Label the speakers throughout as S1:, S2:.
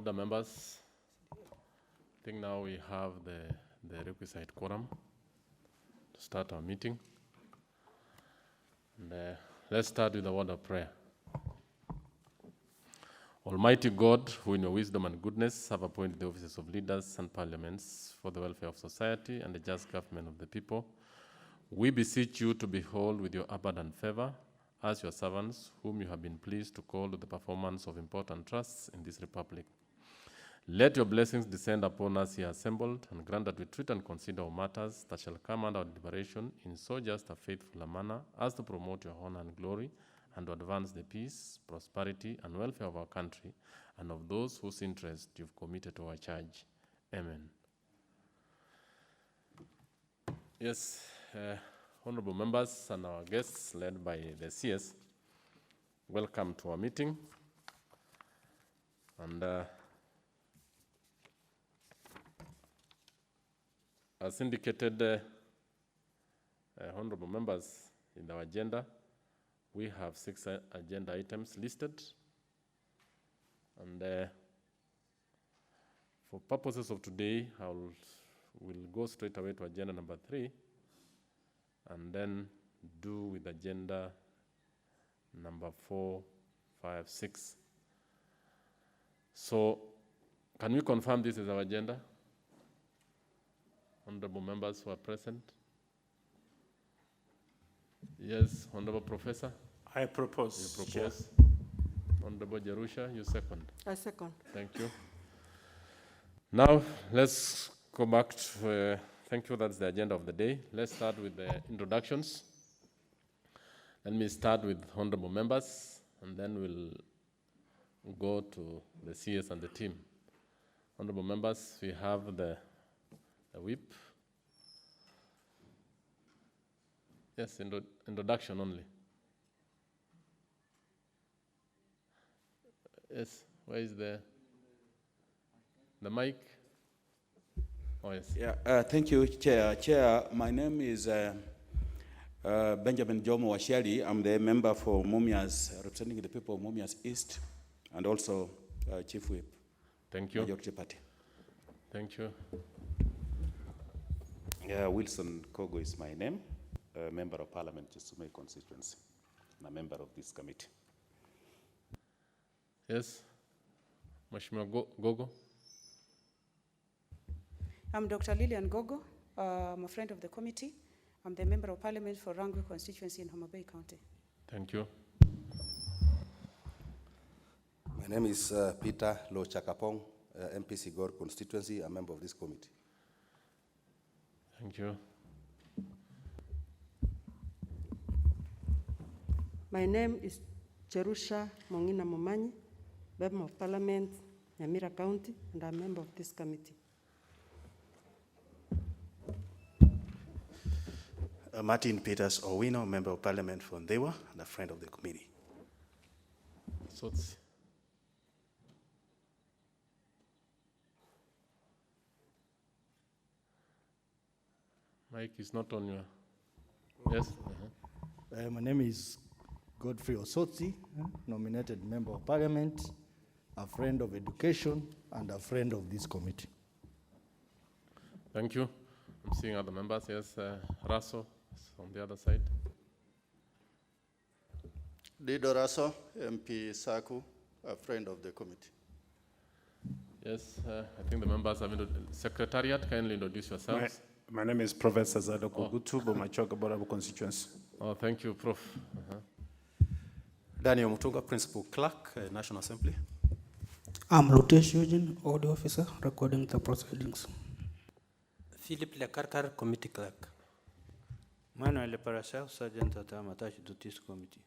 S1: Order members, I think now we have the requisite quorum to start our meeting. And let's start with a word of prayer. Almighty God, who in your wisdom and goodness have appointed the offices of leaders and parliaments for the welfare of society and the just government of the people, we beseech you to behold with your abundant favor as your servants, whom you have been pleased to call to the performance of important trusts in this republic. Let your blessings descend upon us here assembled, and grant that we treat and consider all matters that shall come under our deliberation in so just a faithful a manner as to promote your honor and glory, and to advance the peace, prosperity, and welfare of our country, and of those whose interest you've committed to our charge. Amen. Yes, honorable members and our guests led by the CS, welcome to our meeting. And as indicated, honorable members, in our agenda, we have 6 agenda items listed. And for purposes of today, we'll go straight away to agenda number 3, and then do with agenda number 4, 5, 6. So, can we confirm this is our agenda? Honorable members who are present? Yes, Honorable Professor?
S2: I propose.
S1: You propose. Honorable Jerusha, you second.
S3: I second.
S1: Thank you. Now, let's go back to, thank you, that's the agenda of the day. Let's start with the introductions. Let me start with honorable members, and then we'll go to the CS and the team. Honorable members, we have the whip. Yes, introduction only. Yes, where is the mic? Oh, yes.
S4: Yeah, thank you, Chair. Chair, my name is Benjamin Jomo Washali. I'm the member for Mumias, representing the people of Mumias East, and also Chief Whip.
S1: Thank you.
S4: Majority Party.
S1: Thank you.
S5: Wilson Kogo is my name, a member of Parliament, Chisume constituency, and a member of this committee.
S1: Yes, Mheshimiwa Gogo.
S3: I'm Dr. Lillian Gogo. I'm a friend of the committee. I'm the member of Parliament for Rangwe constituency in Homa Bay County.
S1: Thank you.
S6: My name is Peter Lo Chakapong, MPC Gor constituency, a member of this committee.
S1: Thank you.
S7: My name is Jerusha Mongina Momanyi, member of Parliament, Nyamira County, and I'm a member of this committee.
S8: Martin Peters Owino, member of Parliament for Ndewa, and a friend of the committee.
S1: Sotsi. Mike is not on your. Yes.
S9: My name is Godfrey Osotsi, nominated member of Parliament, a friend of education, and a friend of this committee.
S1: Thank you. I'm seeing other members. Yes, Raso is on the other side.
S10: Dido Raso, MP Saku, a friend of the committee.
S1: Yes, I think the members have Secretariat, kindly introduce yourselves.
S2: My name is Professor Zadoko Gutu, Bomachoka Borabo constituency.
S1: Oh, thank you, Prof.
S11: Daniel Mutunga, Principal Clerk, National Assembly.
S12: I'm Lutesh Eugene, Audio Officer, recording the proceedings.
S13: Philip Lekarkar, Committee Clerk.
S14: Manuel Parashar, Sergeant at Arms, attached to this committee.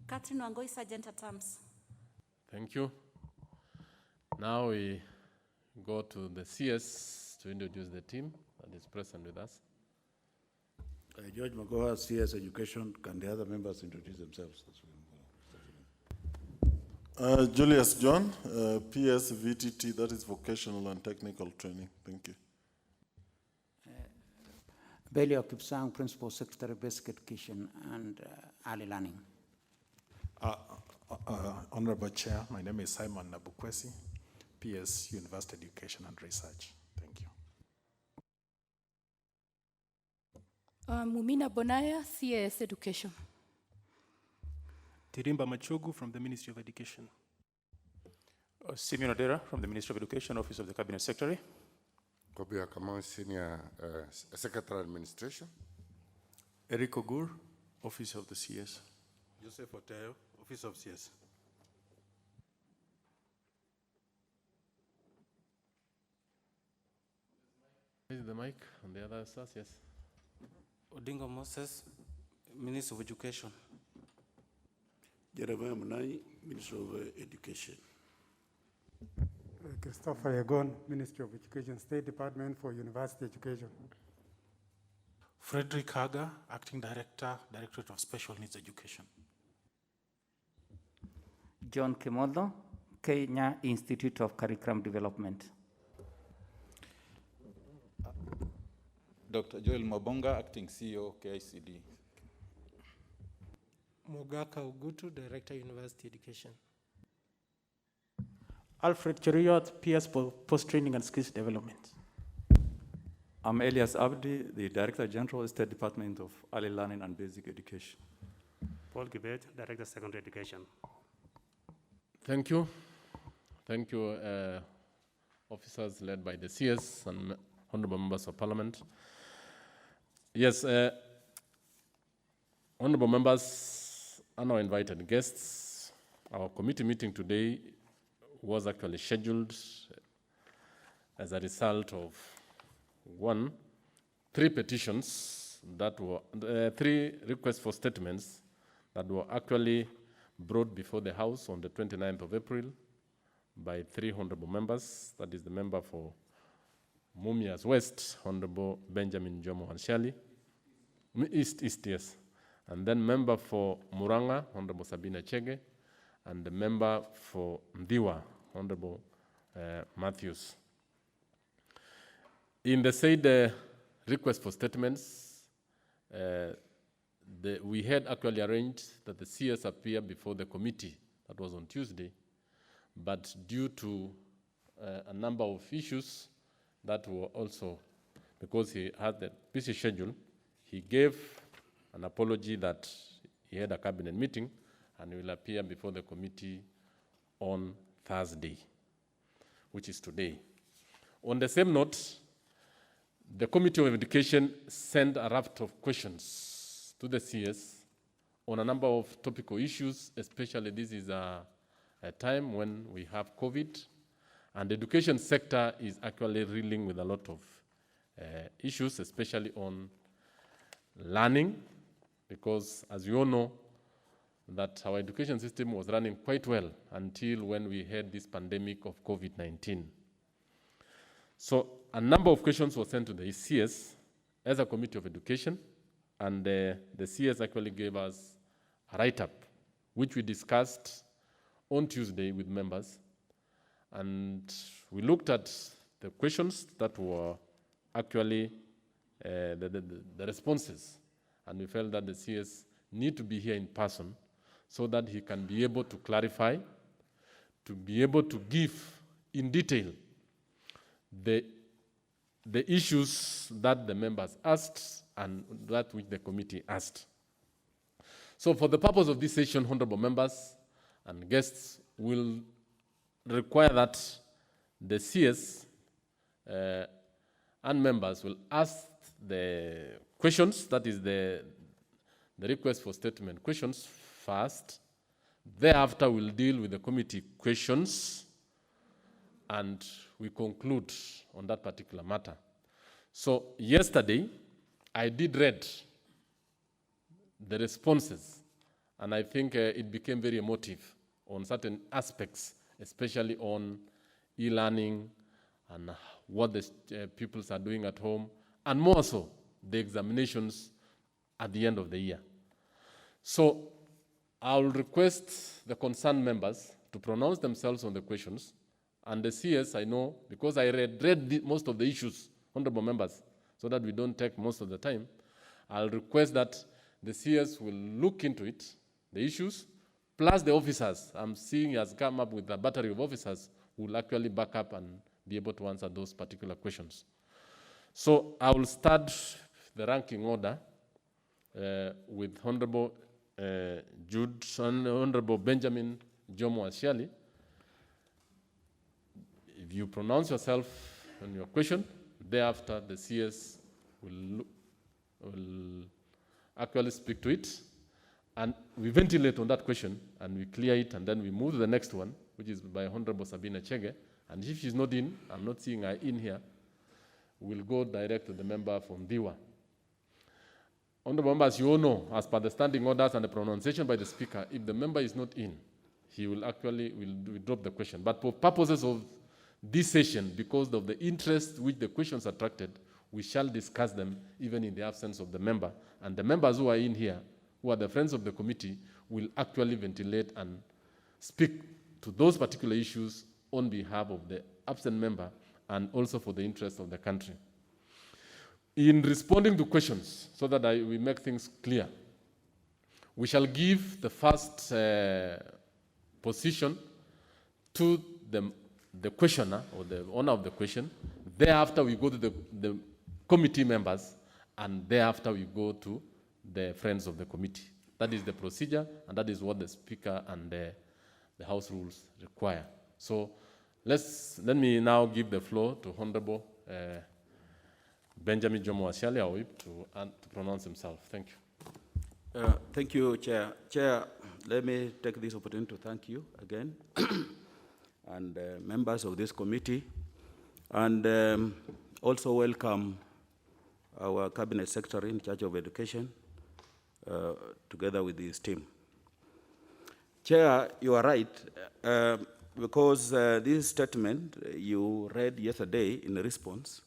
S15: Catherine Wangoi, Sergeant at Arms.
S1: Thank you. Now we go to the CS to introduce the team that is present with us.
S16: George Magoha, CS Education. Can the other members introduce themselves?
S17: Julius John, PS VTT, that is Vocational and Technical Training. Thank you.
S18: Belio Kipsang, Principal Secretary, Basic Education and Early Learning.
S16: Honorable Chair, my name is Simon Nabukwesi, PS University Education and Research. Thank you.
S15: Mumina Bonaya, CAS Education.
S11: Tirimba Machogu from the Ministry of Education.
S19: Simeon Odera from the Ministry of Education, Office of the Cabinet Secretary.
S20: Kobia Kamau, Senior Secretary Administration.
S11: Eric Ogur, Office of the CS.
S10: Joseph Oteo, Office of CS.
S1: Is the mic on the other side? Yes.
S14: Odinga Moses, Minister of Education.
S16: Jeremiah Munai, Minister of Education.
S21: Christopher Yagon, Ministry of Education, State Department for University Education.
S11: Frederick Haga, Acting Director, Directorate of Special Needs Education.
S18: John Kimodo, Kenya Institute of Curriculum Development.
S22: Dr. Joel Mabonga, Acting CEO, KICD.
S23: Mogaka Ugutu, Director, University Education.
S24: Alfred Cheruyot, PS for Post-Training and Skills Development.
S25: I'm Elias Abdi, the Director General, State Department of Early Learning and Basic Education.
S26: Paul Gibet, Director, Secondary Education.
S1: Thank you. Thank you, officers led by the CS and honorable members of parliament. Yes, honorable members and our invited guests, our committee meeting today was actually scheduled as a result of three petitions that were, three requests for statements that were actually brought before the House on the 29th of April by three honorable members. That is the member for Mumias West, Honorable Benjamin Jomo Wanshali, East, yes. And then member for Muranga, Honorable Sabina Chege, and the member for Ndiwa, Honorable Matthews. In the said request for statements, we had actually arranged that the CS appear before the committee. That was on Tuesday. But due to a number of issues that were also, because he had a busy schedule, he gave an apology that he had a cabinet meeting and will appear before the committee on Thursday, which is today. On the same note, the Committee of Education sent a raft of questions to the CS on a number of topical issues, especially this is a time when we have COVID, and the education sector is actually reeling with a lot of issues, especially on learning, because as you all know, that our education system was running quite well until when we had this pandemic of COVID-19. So a number of questions were sent to the CS as a Committee of Education, and the CS actually gave us a write-up, which we discussed on Tuesday with members. And we looked at the questions that were actually the responses, and we felt that the CS need to be here in person so that he can be able to clarify, to be able to give in detail the issues that the members asked and that which the committee asked. So for the purpose of this session, honorable members and guests will require that the CS and members will ask the questions, that is the request for statement questions first. Thereafter, we'll deal with the committee questions and we conclude on that particular matter. So yesterday, I did read the responses, and I think it became very emotive on certain aspects, especially on e-learning and what the pupils are doing at home, and more so, the examinations at the end of the year. So I'll request the concerned members to pronounce themselves on the questions, and the CS, I know, because I read most of the issues, honorable members, so that we don't take most of the time, I'll request that the CS will look into it, the issues, plus the officers. I'm seeing he has come up with a battery of officers who will actually back up and be able to answer those particular questions. So I will start the ranking order with Honorable Honorable Benjamin Jomo Asiali. If you pronounce yourself on your question, thereafter the CS will actually speak to it, and we ventilate on that question, and we clear it, and then we move to the next one, which is by Honorable Sabina Chege. And if she's not in, I'm not seeing her in here, we'll go direct to the member from Diwa. Honorable members, you all know, as per the standing orders and the pronunciation by the speaker, if the member is not in, he will actually will drop the question. But for purposes of this session, because of the interest which the questions attracted, we shall discuss them even in the absence of the member. And the members who are in here, who are the friends of the committee, will actually ventilate and speak to those particular issues on behalf of the absent member and also for the interest of the country. In responding to questions, so that we make things clear, we shall give the first position to the questioner or the owner of the question. Thereafter, we go to the committee members, and thereafter we go to the friends of the committee. That is the procedure, and that is what the speaker and the House rules require. So let me now give the floor to Honorable Benjamin Jomo Asiali Awip to pronounce himself. Thank you.
S3: Thank you, Chair. Chair, let me take this opportunity to thank you again and members of this committee, and also welcome our Cabinet Secretary in charge of education together with his team. Chair, you are right, because this statement you read yesterday in response,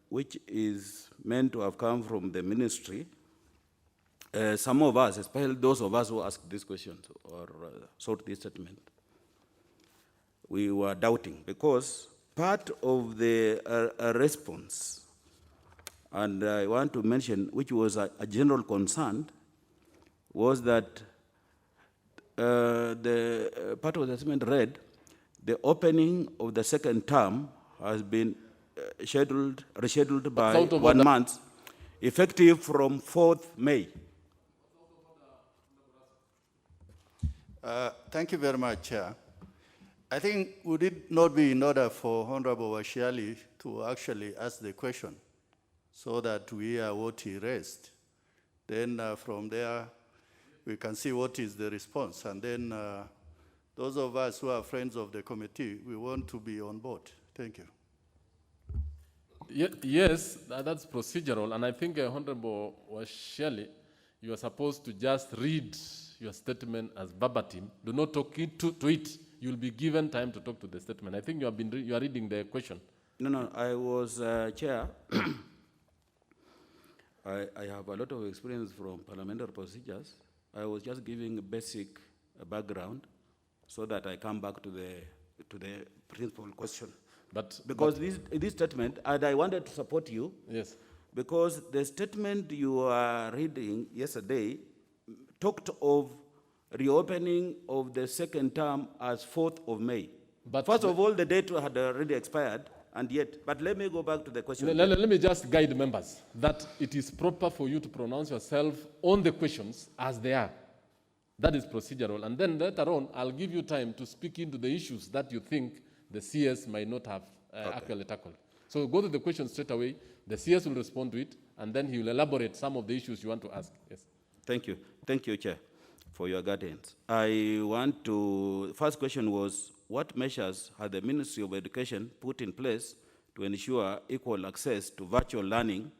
S3: which is meant to have come from the ministry, some of us, especially those of us who asked these questions or sought this statement, we were doubting, because part of the response, and I want to mention, which was a general concern, was that the part of the statement read, the opening of the second term has been rescheduled by 1 month, effective from 4th May.
S10: Thank you very much, Chair. I think would it not be in order for Honorable Asiali to actually ask the question so that we hear what he raised? Then from there, we can see what is the response. And then those of us who are friends of the committee, we want to be on board. Thank you.
S1: Yes, that's procedural. And I think, Honorable Asiali, you are supposed to just read your statement as verbatim. Do not talk to it. You'll be given time to talk to the statement. I think you are reading the question.
S3: No, I was Chair. I have a lot of experience from parliamentary procedures. I was just giving a basic background so that I come back to the principal question. Because this statement, and I wanted to support you.
S1: Yes.
S3: Because the statement you are reading yesterday talked of reopening of the second term as 4th of May. But first of all, the date had already expired, and yet, but let me go back to the question.
S1: Let me just guide members that it is proper for you to pronounce yourself on the questions as they are. That is procedural. And then later on, I'll give you time to speak into the issues that you think the CS might not have actually tackled. So go to the question straight away. The CS will respond to it, and then he will elaborate some of the issues you want to ask. Yes.
S3: Thank you. Thank you, Chair, for your guidance. First question was, what measures has the Ministry of Education put in place to ensure equal access to virtual learning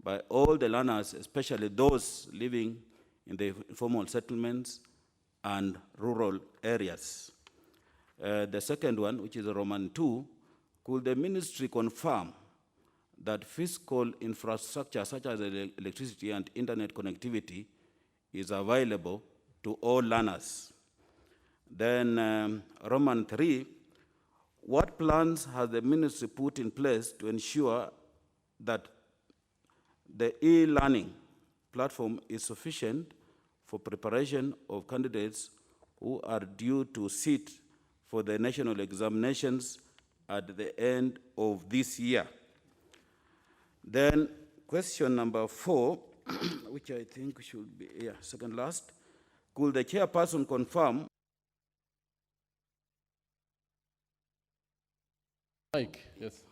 S3: by all the learners, especially those living in the informal settlements and rural areas? The second one, which is Roman 2, could the ministry confirm that physical infrastructure such as electricity and internet connectivity is available to all learners? Then Roman 3, what plans has the ministry put in place to ensure that the e-learning platform is sufficient for preparation of candidates who are due to sit for the national examinations at the end of this year. Then question number 4, which I think should be, second last. Could the chairperson confirm?
S1: Mike, yes.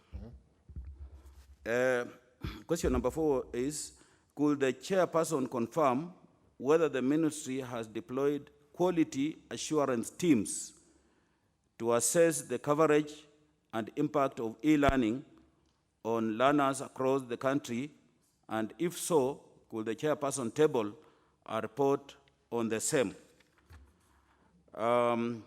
S3: Question number 4 is, could the chairperson confirm whether the ministry has deployed quality assurance teams to assess the coverage and impact of e-learning on learners across the country, and if so, could the chairperson table a report on the same? The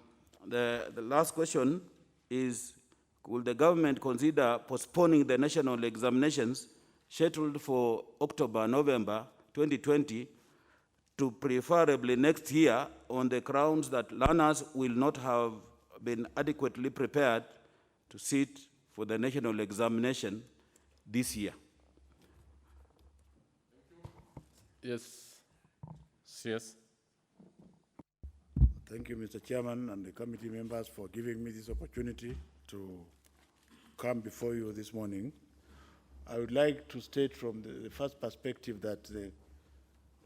S3: last question is, could the government consider postponing the national examinations scheduled for October, November 2020 to preferably next year on the grounds that learners will not have been adequately prepared to sit for the national examination this year?
S1: Yes. Yes.
S4: Thank you, Mr. Chairman, and the committee members for giving me this opportunity to come before you this morning. I would like to state from the first perspective that the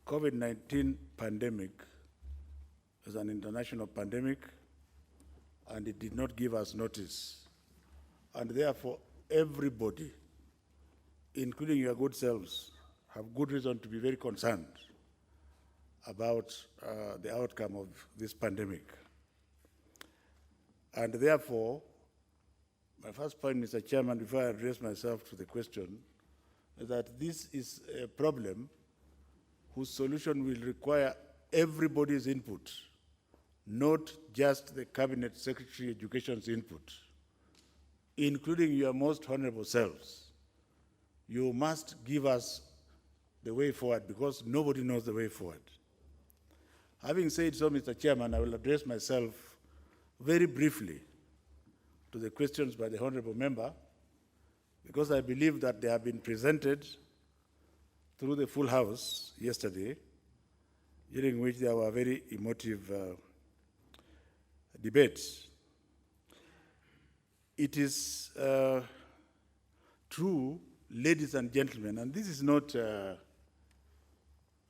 S4: COVID-19 pandemic is an international pandemic, and it did not give us notice. And therefore, everybody, including your good selves, have good reason to be very concerned about the outcome of this pandemic. And therefore, my first point, Mr. Chairman, before I address myself to the question, is that this is a problem whose solution will require everybody's input, not just the Cabinet Secretary Education's input, including your most honorable selves. You must give us the way forward, because nobody knows the way forward. Having said so, Mr. Chairman, I will address myself very briefly to the questions by the honorable member, because I believe that they have been presented through the full House yesterday, during which there were very emotive debates. It is true, ladies and gentlemen, and this is not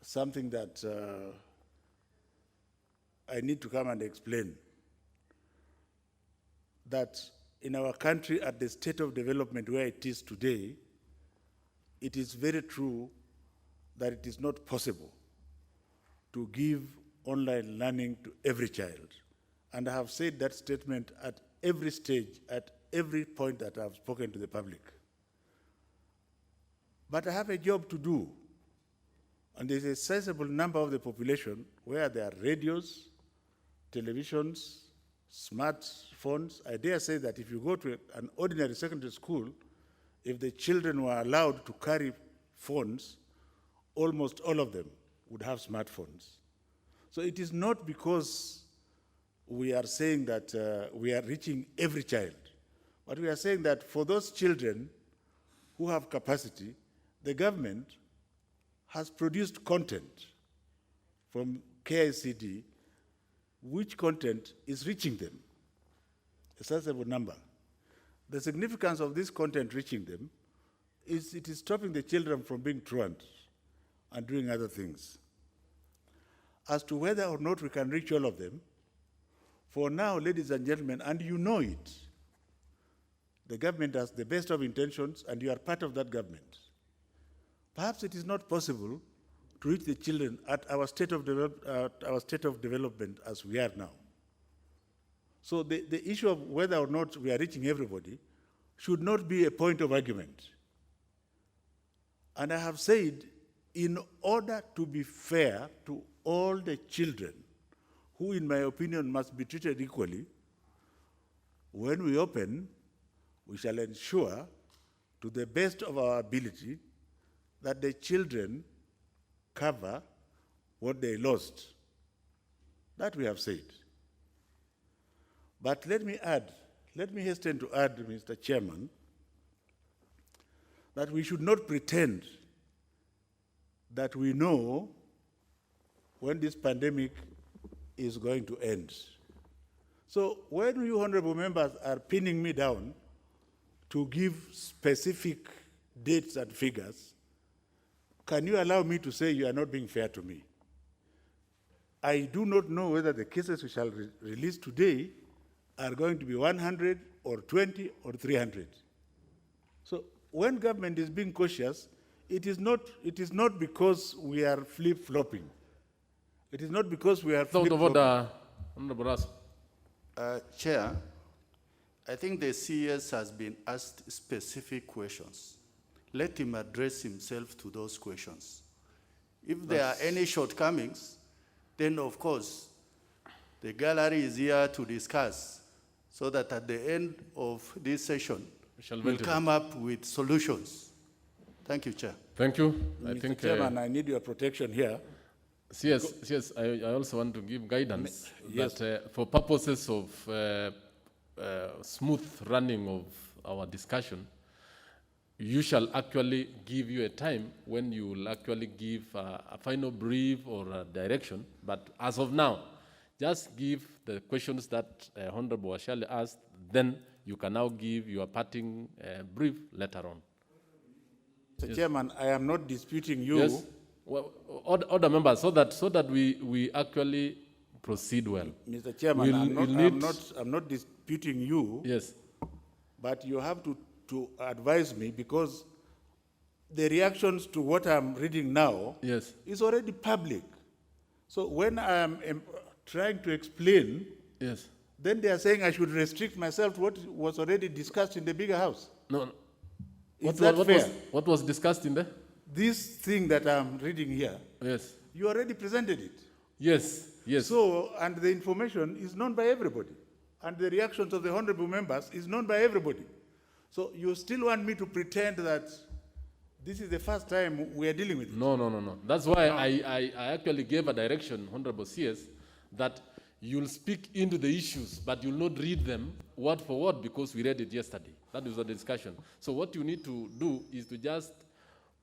S4: something that I need to come and explain, that in our country, at the state of development where it is today, it is very true that it is not possible to give online learning to every child. And I have said that statement at every stage, at every point that I have spoken to the public. But I have a job to do. And there's a sizable number of the population where there are radios, televisions, smartphones. I dare say that if you go to an ordinary secondary school, if the children were allowed to carry phones, almost all of them would have smartphones. So it is not because we are saying that we are reaching every child, but we are saying that for those children who have capacity, the government has produced content from KICD, which content is reaching them, a sizable number. The significance of this content reaching them is it is stopping the children from being truant and doing other things. As to whether or not we can reach all of them, for now, ladies and gentlemen, and you know it, the government has the best of intentions, and you are part of that government. Perhaps it is not possible to reach the children at our state of development as we are now. So the issue of whether or not we are reaching everybody should not be a point of argument. And I have said, in order to be fair to all the children, who in my opinion must be treated equally, when we open, we shall ensure to the best of our ability that the children cover what they lost. That we have said. But let me hasten to add, Mr. Chairman, that we should not pretend that we know when this pandemic is going to end. So when you honorable members are pinning me down to give specific dates and figures, can you allow me to say you are not being fair to me? I do not know whether the cases we shall release today are going to be 100 or 20 or 300. So when government is being cautious, it is not because we are flip-flopping. It is not because we are flip-flopping.
S1: Honorable Ras.
S10: Chair, I think the CS has been asked specific questions. Let him address himself to those questions. If there are any shortcomings, then of course, the gallery is here to discuss so that at the end of this session, we'll come up with solutions. Thank you, Chair.
S1: Thank you.
S4: Mr. Chairman, I need your protection here.
S1: Yes, I also want to give guidance that for purposes of smooth running of our discussion, you shall actually give you a time when you will actually give a final brief or a direction. But as of now, just give the questions that Honorable Washali asked, then you can now give your parting brief later on.
S4: Mr. Chairman, I am not disputing you.
S1: Yes. Well, other members, so that we actually proceed well.
S4: Mr. Chairman, I'm not disputing you.
S1: Yes.
S4: But you have to advise me, because the reactions to what I'm reading now is already public. So when I'm trying to explain, then they are saying I should restrict myself to what was already discussed in the bigger house.
S1: No. What was discussed in there?
S4: This thing that I'm reading here, you already presented it.
S1: Yes.
S4: So, and the information is known by everybody. And the reactions of the honorable members is known by everybody. So you still want me to pretend that this is the first time we are dealing with it?
S1: No. That's why I actually gave a direction, Honorable CS, that you'll speak into the issues, but you'll not read them word for word because we read it yesterday. That was the discussion. So what you need to do is to just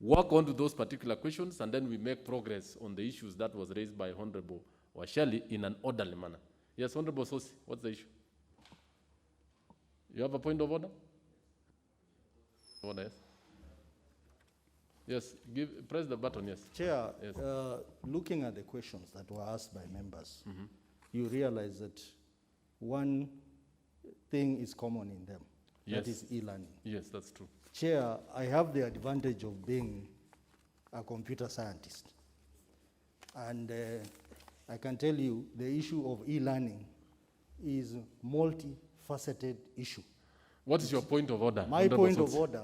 S1: work on to those particular questions, and then we make progress on the issues that was raised by Honorable Washali in an orderly manner. Yes, Honorable Sosi, what's the issue? You have a point of order? Order, yes. Yes, press the button, yes.
S2: Chair,
S1: yes.
S2: Looking at the questions that were asked by members, you realize that one thing is common in them, that is e-learning.
S1: Yes, that's true.
S2: Chair, I have the advantage of being a computer scientist. And I can tell you the issue of e-learning is a multifaceted issue.
S1: What is your point of order?
S2: My point of order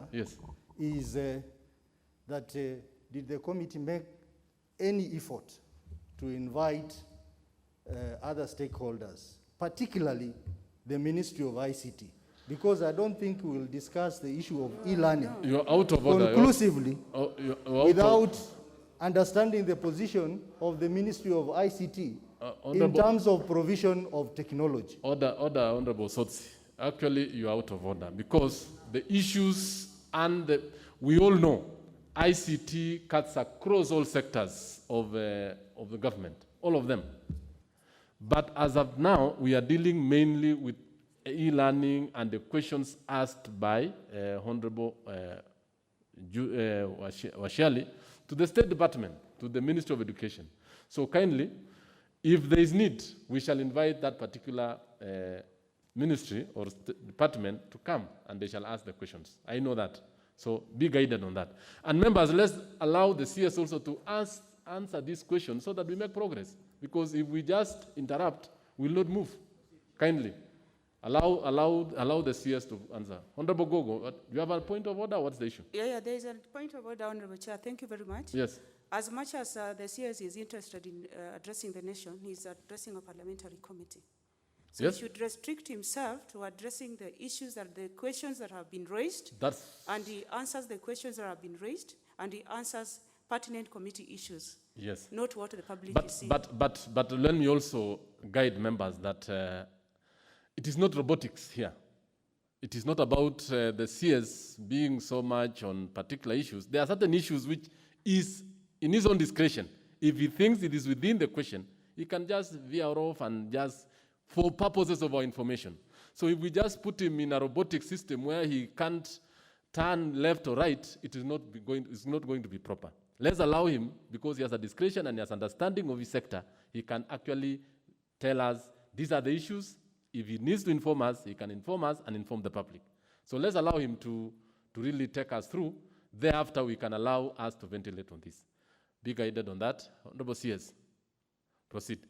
S2: is that did the committee make any effort to invite other stakeholders, particularly the Ministry of ICT? Because I don't think we will discuss the issue of e-learning conclusively without understanding the position of the Ministry of ICT in terms of provision of technology.
S1: Order, Honorable Sotsi. Actually, you are out of order because the issues and we all know ICT cuts across all sectors of the government, all of them. But as of now, we are dealing mainly with e-learning and the questions asked by Honorable Washali to the State Department, to the Ministry of Education. So kindly, if there is need, we shall invite that particular ministry or department to come and they shall ask the questions. I know that. So be guided on that. And members, let's allow the CS also to answer these questions so that we make progress. Because if we just interrupt, we'll not move. Kindly. Allow the CS to answer. Honorable Gogo, do you have a point of order? What's the issue?
S5: Yeah, there is a point of order, Honorable Chair. Thank you very much.
S1: Yes.
S5: As much as the CS is interested in addressing the nation, he's addressing a parliamentary committee. So he should restrict himself to addressing the issues the questions that have been raised, and he answers the questions that have been raised, and he answers pertinent committee issues.
S1: Yes.
S5: Not what the public is seeing.
S1: But let me also guide members that it is not robotics here. It is not about the CS being so much on particular issues. There are certain issues which is, in his own discretion, If he thinks it is within the question, he can just veer off and just, for purposes of our information. So if we just put him in a robotic system where he can't turn left or right, it's not going to be proper. Let's allow him, because he has a discretion and he has understanding of his sector, he can actually tell us, these are the issues. If he needs to inform us, he can inform us and inform the public. So let's allow him to really take us through. Thereafter, we can allow us to ventilate on this. Be guided on that. Honorable CS, proceed.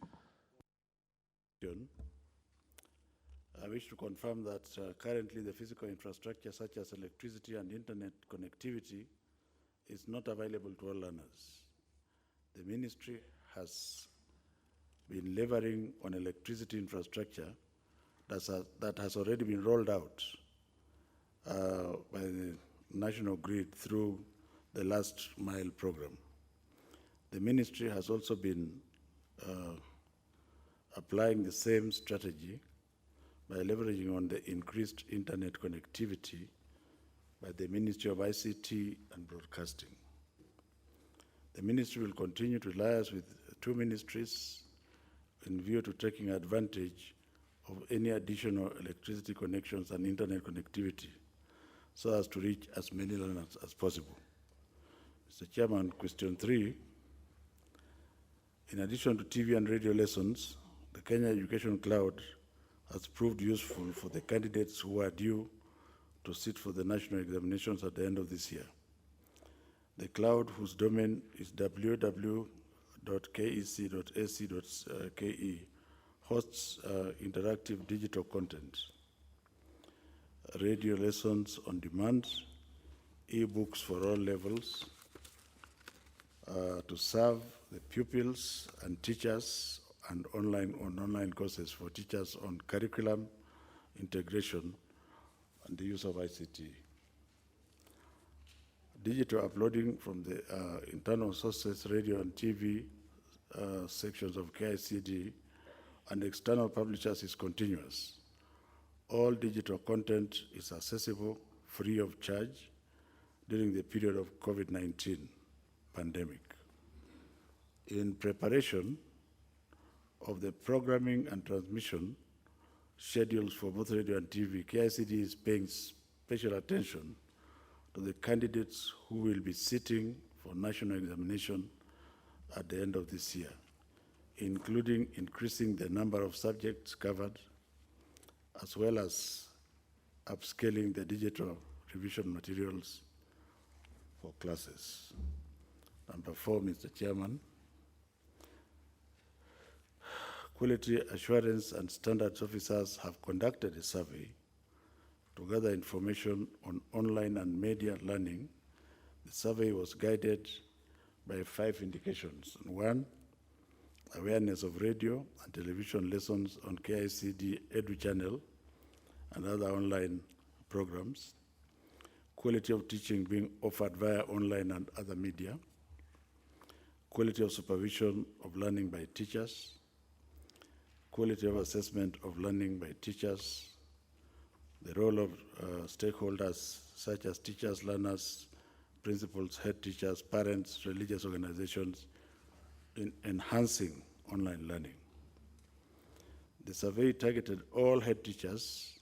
S4: I wish to confirm that currently the physical infrastructure such as electricity and internet connectivity is not available to all learners. The ministry has been leveraging on electricity infrastructure that has already been rolled out by the national grid through the last mile program. The ministry has also been applying the same strategy by leveraging on the increased internet connectivity by the Ministry of ICT and Broadcasting. The ministry will continue to liaise with two ministries in view to taking advantage of any additional electricity connections and internet connectivity so as to reach as many learners as possible. Mr. Chairman, question 3. In addition to TV and radio lessons, the Kenya Education Cloud has proved useful for the candidates who are due to sit for the national examinations at the end of this year. The cloud, whose domain is www.kec.ac.ke, hosts interactive digital content, radio lessons on demand, e-books for all levels, to serve the pupils and teachers, and online courses for teachers on curriculum, integration, and the use of ICT. Digital uploading from the internal sources, radio and TV sections of KICD and external publishers is continuous. All digital content is accessible free of charge during the period of COVID-19 pandemic. In preparation of the programming and transmission schedules for both radio and TV, KICD is paying special attention to the candidates who will be sitting for national examination at the end of this year, including increasing the number of subjects covered, as well as upscaling the digital revision materials for classes. Number 4, Mr. Chairman. Quality assurance and standards officers have conducted a survey to gather information on online and media learning. The survey was guided by 5 indications. 1, awareness of radio and television lessons on KICD Edu Channel and other online programs, quality of teaching being offered via online and other media, quality of supervision of learning by teachers, quality of assessment of learning by teachers, the role of stakeholders such as teachers, learners, principals, head teachers, parents, religious organizations in enhancing online learning. The survey targeted all head teachers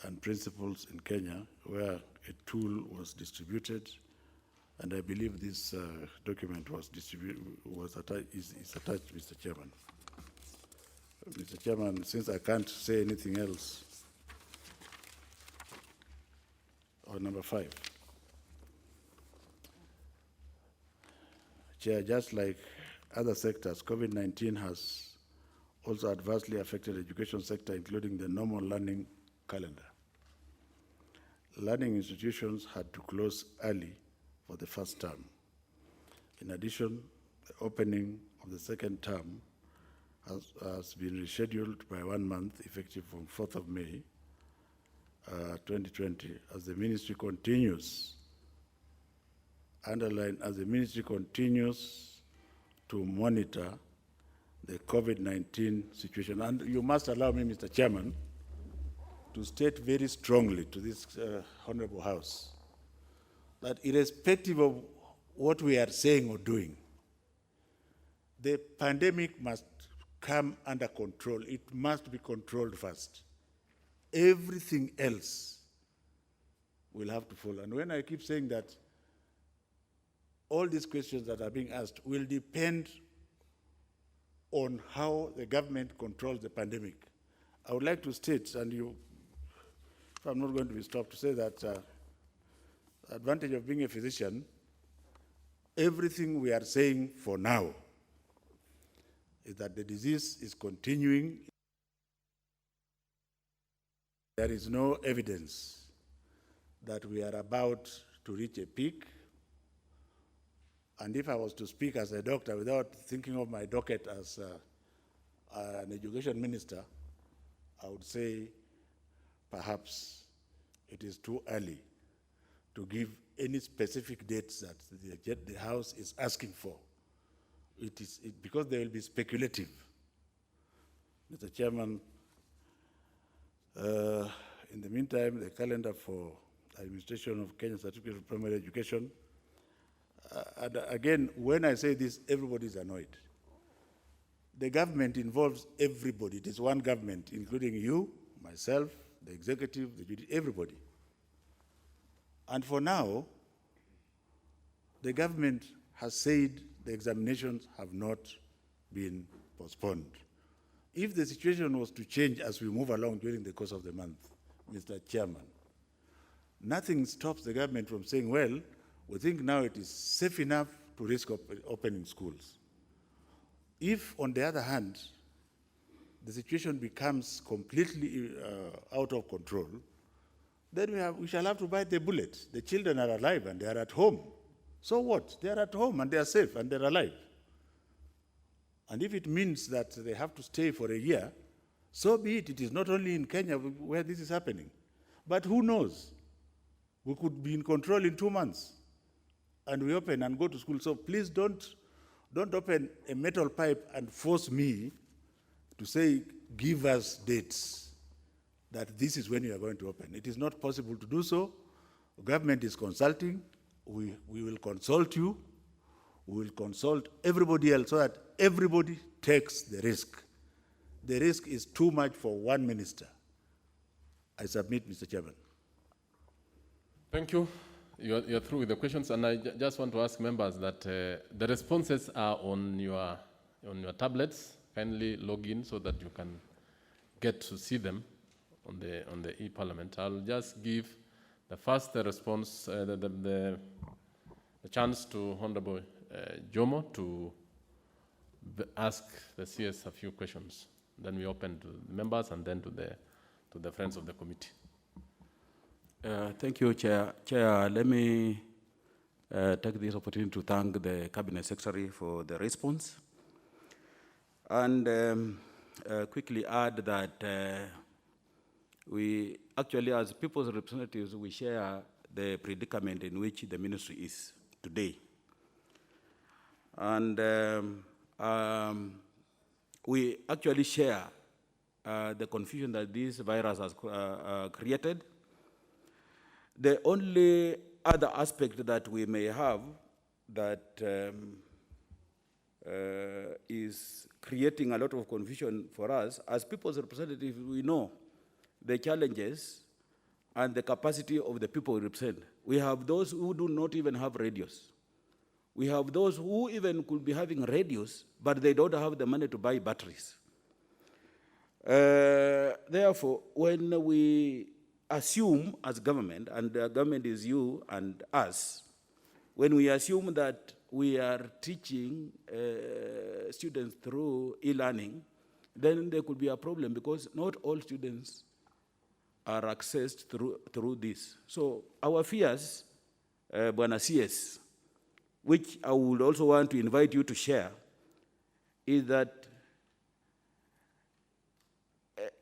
S4: and principals in Kenya where a tool was distributed, and I believe this document was attached, Mr. Chairman. Mr. Chairman, since I can't say anything else, or number 5. Chair, just like other sectors, COVID-19 has also adversely affected the education sector, including the normal learning calendar. Learning institutions had to close early for the first term. In addition, the opening of the second term has been rescheduled by 1 month, effective from 4th of May, 2020, as the ministry continues, as the ministry continues to monitor the COVID-19 situation. And you must allow me, Mr. Chairman, to state very strongly to this Honorable House that irrespective of what we are saying or doing, the pandemic must come under control. It must be controlled first. Everything else will have to follow. And when I keep saying that, all these questions that are being asked will depend on how the government controls the pandemic. I would like to state, and you, if I'm not going to be stopped, to say that the advantage of being a physician, everything we are saying for now is that the disease is continuing. There is no evidence that we are about to reach a peak. And if I was to speak as a doctor without thinking of my docket as an education minister, I would say perhaps it is too early to give any specific dates that the House is asking for. Because they will be speculative. Mr. Chairman, in the meantime, the calendar for administration of Kenya Certificate of Primary Education, and again, when I say this, everybody is annoyed. The government involves everybody. It is one government, including you, myself, the executive, the judiciary, everybody. And for now, the government has said the examinations have not been postponed. If the situation was to change as we move along during the course of the month, Mr. Chairman, nothing stops the government from saying, well, we think now it is safe enough to risk opening schools. If, on the other hand, the situation becomes completely out of control, then we shall have to bite the bullet. The children are alive and they are at home. So what? They are at home and they are safe and they're alive. And if it means that they have to stay for a year, so be it. It is not only in Kenya where this is happening. But who knows? We could be in control in 2 months and we open and go to school. So please don't open a metal pipe and force me to say, give us dates that this is when you are going to open. It is not possible to do so. The government is consulting. We will consult you. We will consult everybody else so that everybody takes the risk. The risk is too much for one minister. I submit, Mr. Chairman.
S1: Thank you. You're through with the questions, and I just want to ask members that the responses are on your tablets. Kindly log in so that you can get to see them on the e-Parliament. I'll just give the first response, the chance to Honorable Jomo to ask the CS a few questions. Then we open to the members and then to the friends of the committee.
S3: Thank you, Chair. Chair, let me take this opportunity to thank the Cabinet Secretary for the response. And quickly add that we actually, as people's representatives, we share the predicament in which the ministry is today. And we actually share the confusion that this virus has created. The only other aspect that we may have that is creating a lot of confusion for us, as people's representatives, we know the challenges and the capacity of the people we represent. We have those who do not even have radios. We have those who even could be having radios, but they don't have the money to buy batteries. Therefore, when we assume as government, and the government is you and us, when we assume that we are teaching students through e-learning, then there could be a problem because not all students are accessed through this. So our fears, Bwana CS, which I would also want to invite you to share, is that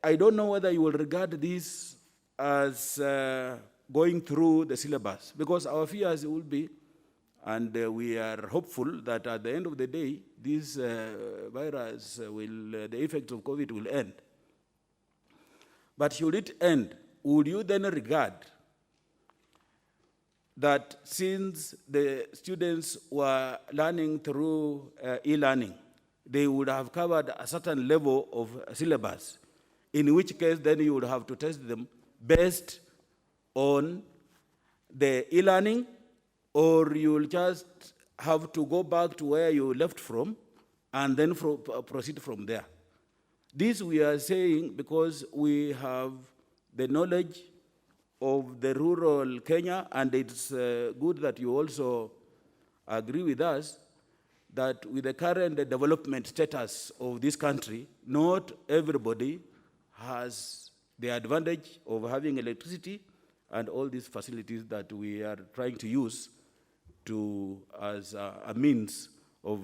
S3: I don't know whether you will regard this as going through the syllabus, because our fears will be, and we are hopeful that at the end of the day, this virus the effects of COVID will end. But should it end, would you then regard that since the students were learning through e-learning, they would have covered a certain level of syllabus, in which case then you would have to test them based on the e-learning, or you'll just have to go back to where you left from and then proceed from there. This we are saying because we have the knowledge of the rural Kenya, and it's good that you also agree with us that with the current development status of this country, not everybody has the advantage of having electricity and all these facilities that we are trying to use as a means of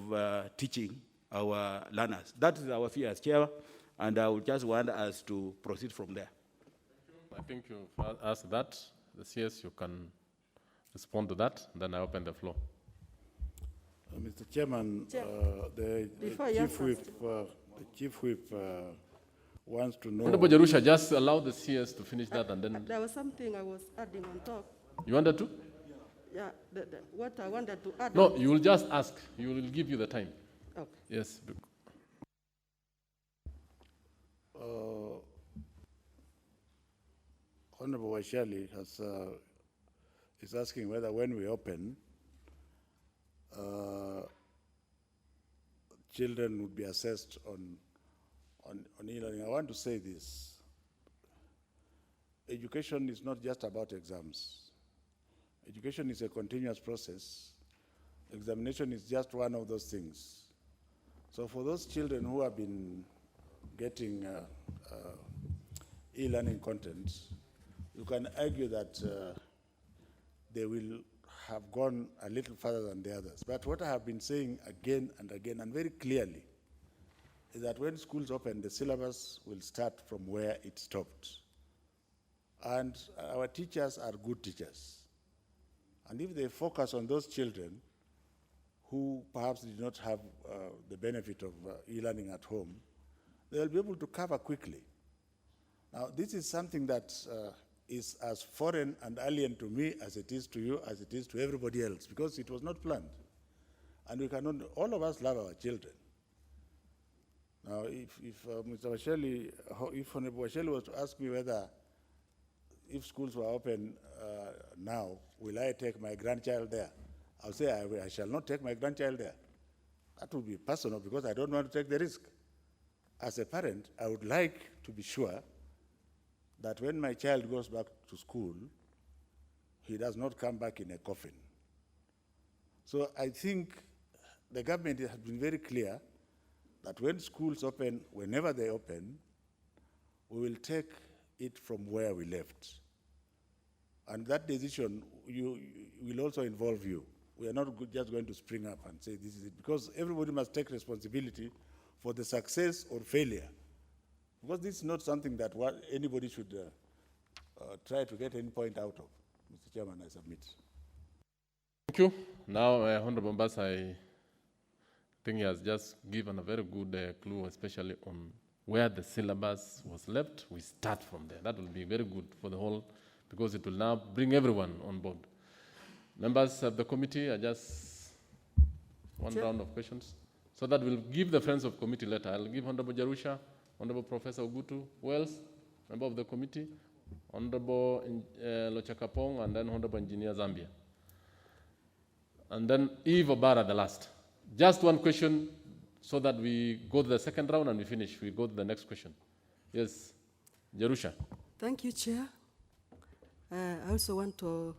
S3: teaching our learners. That is our fear as chair, and I would just want us to proceed from there.
S1: I think you've asked that. The CS, you can respond to that. Then I open the floor.
S4: Mr. Chairman, the Chief Whip wants to know.
S1: Honorable Jerusha, just allow the CS to finish that and then.
S6: There was something I was adding on top.
S1: You wanted to?
S6: Yeah, what I wanted to add.
S1: No, you will just ask. You will give you the time.
S6: Okay.
S1: Yes.
S4: Honorable Washali is asking whether when we open, children would be assessed on e-learning. I want to say this. Education is not just about exams. Education is a continuous process. Examination is just one of those things. So for those children who have been getting e-learning content, you can argue that they will have gone a little further than the others. But what I have been saying again and again and very clearly is that when schools open, the syllabus will start from where it stopped. And our teachers are good teachers. And if they focus on those children who perhaps did not have the benefit of e-learning at home, they'll be able to cover quickly. Now, this is something that is as foreign and alien to me as it is to you, as it is to everybody else, because it was not planned. And we cannot, all of us love our children. Now, if Mr. Washali, if Honorable Washali was to ask me whether, if schools were open now, will I take my grandchild there? I'll say I shall not take my grandchild there. That would be personal because I don't want to take the risk. As a parent, I would like to be sure that when my child goes back to school, he does not come back in a coffin. So I think the government has been very clear that when schools open, whenever they open, we will take it from where we left. And that decision will also involve you. We are not just going to spring up and say this is it, because everybody must take responsibility for the success or failure. Because this is not something that anybody should try to get any point out of. Mr. Chairman, I submit.
S1: Thank you. Now, Honorable Mbas, I think he has just given a very good clue, especially on where the syllabus was left. We start from there. That will be very good for the whole, because it will now bring everyone on board. Members of the committee, are just one round of questions. So that will give the friends of committee later. I'll give Honorable Jerusha, Honorable Professor Ogutu, Wells, member of the committee, Honorable Lochakapong, and then Honorable Engineer Zambia. And then Eve Obara, the last. Just one question so that we go to the second round and we finish. We go to the next question. Yes, Jerusha.
S6: Thank you, Chair. I also want to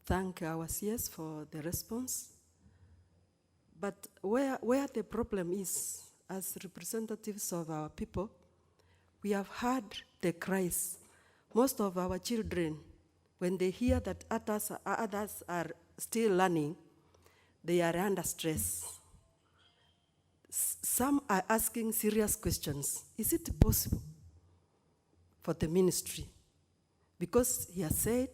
S6: thank our CS for the response. But where the problem is, as representatives of our people, we have heard the cries. Most of our children, when they hear that others are still learning, they are under stress. Some are asking serious questions. Is it possible for the ministry? Because he has said,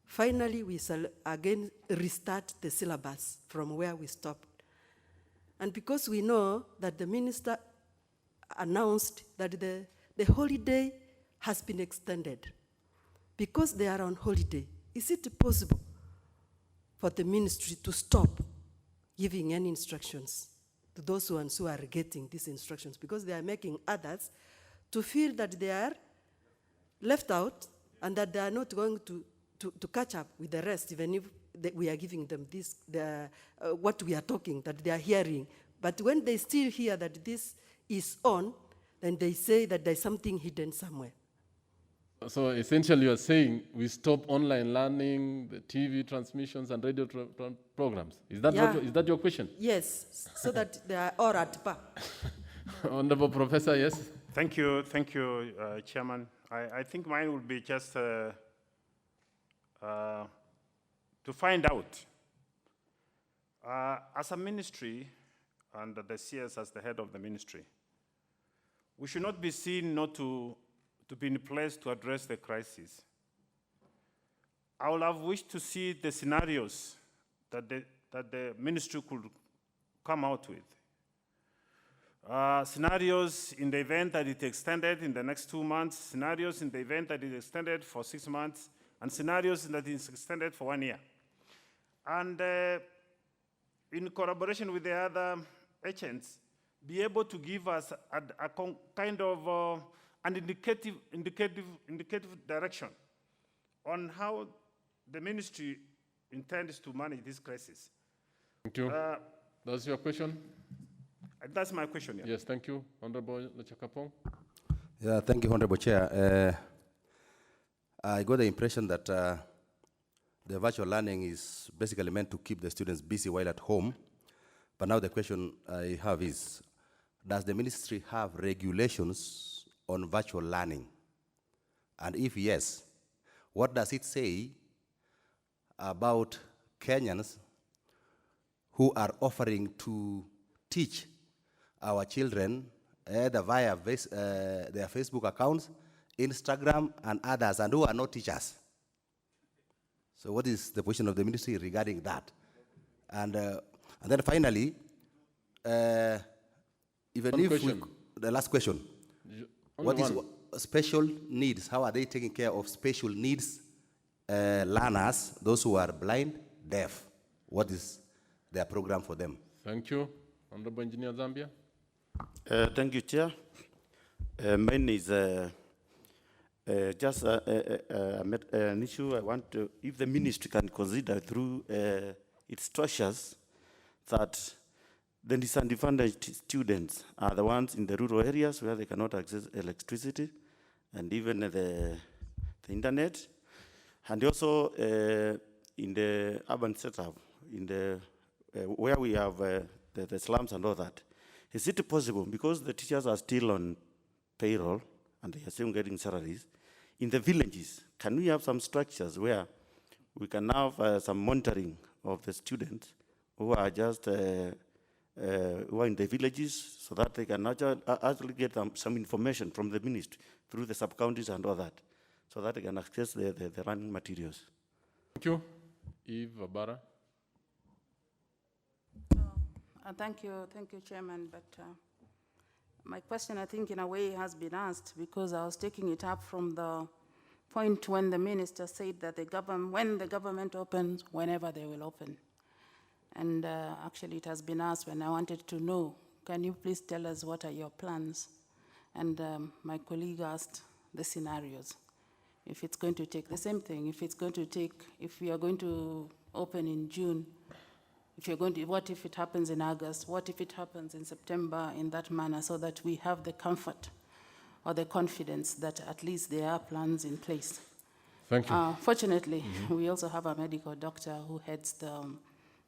S6: finally we shall again restart the syllabus from where we stopped. And because we know that the minister announced that the holiday has been extended, because they are on holiday, is it possible for the ministry to stop giving any instructions to those ones who are getting these instructions, because they are making others to feel that they are left out and that they are not going to catch up with the rest, even if we are giving them this, what we are talking, that they are hearing. But when they still hear that this is on, then they say that there's something hidden somewhere.
S1: So essentially you are saying we stop online learning, the TV transmissions and radio programs. Is that, is that your question?
S6: Yes, so that they are all at par.
S1: Honorable Professor, yes?
S26: Thank you, Chairman. I think mine would be just to find out, as a ministry, and the CS as the head of the ministry, we should not be seen not to be in place to address the crisis. I would have wished to see the scenarios that the ministry could come out with. Scenarios in the event that it extended in the next 2 months, scenarios in the event that it extended for 6 months, and scenarios that it's extended for 1 year. And in collaboration with the other agents, be able to give us a kind of an indicative direction on how the ministry intends to manage this crisis.
S1: Thank you. That's your question?
S26: That's my question, yeah.
S1: Yes, thank you. Honorable Lechakapong.
S7: Yeah, thank you, Honorable Chair. I got the impression that the virtual learning is basically meant to keep the students busy while at home. But now the question I have is, does the ministry have regulations on virtual learning? And if yes, what does it say about Kenyans who are offering to teach our children either via their Facebook accounts, Instagram, and others, and who are not teachers? So what is the position of the ministry regarding that? And then finally, the last question, what is special needs? How are they taking care of special needs learners, those who are blind, deaf? What is their program for them?
S1: Thank you. Honorable Engineer Zambia.
S8: Thank you, Chair. Mine is just an issue I want to, if the ministry can consider through its structures that the disadvantaged students are the ones in the rural areas where they cannot access electricity and even the internet, and also in the urban setup, in the where we have the slums and all that. Is it possible, because the teachers are still on payroll and they are still getting salaries, in the villages, can we have some structures where we can have some monitoring of the students who are just who are in the villages, so that they can actually get some information from the ministry through the sub-counties and all that, so that they can access the learning materials?
S1: Thank you. Eve Abara.
S9: Thank you, Chairman. But my question, I think, in a way, has been asked, because I was taking it up from the point when the minister said that when the government opens, whenever they will open. And actually, it has been asked when I wanted to know, can you please tell us what are your plans? And my colleague asked the scenarios. If it's going to take the same thing, if we are going to open in June, what if it happens in August? What if it happens in September, in that manner, so that we have the comfort or the confidence that at least there are plans in place?
S1: Thank you.
S9: Fortunately, we also have a medical doctor who heads the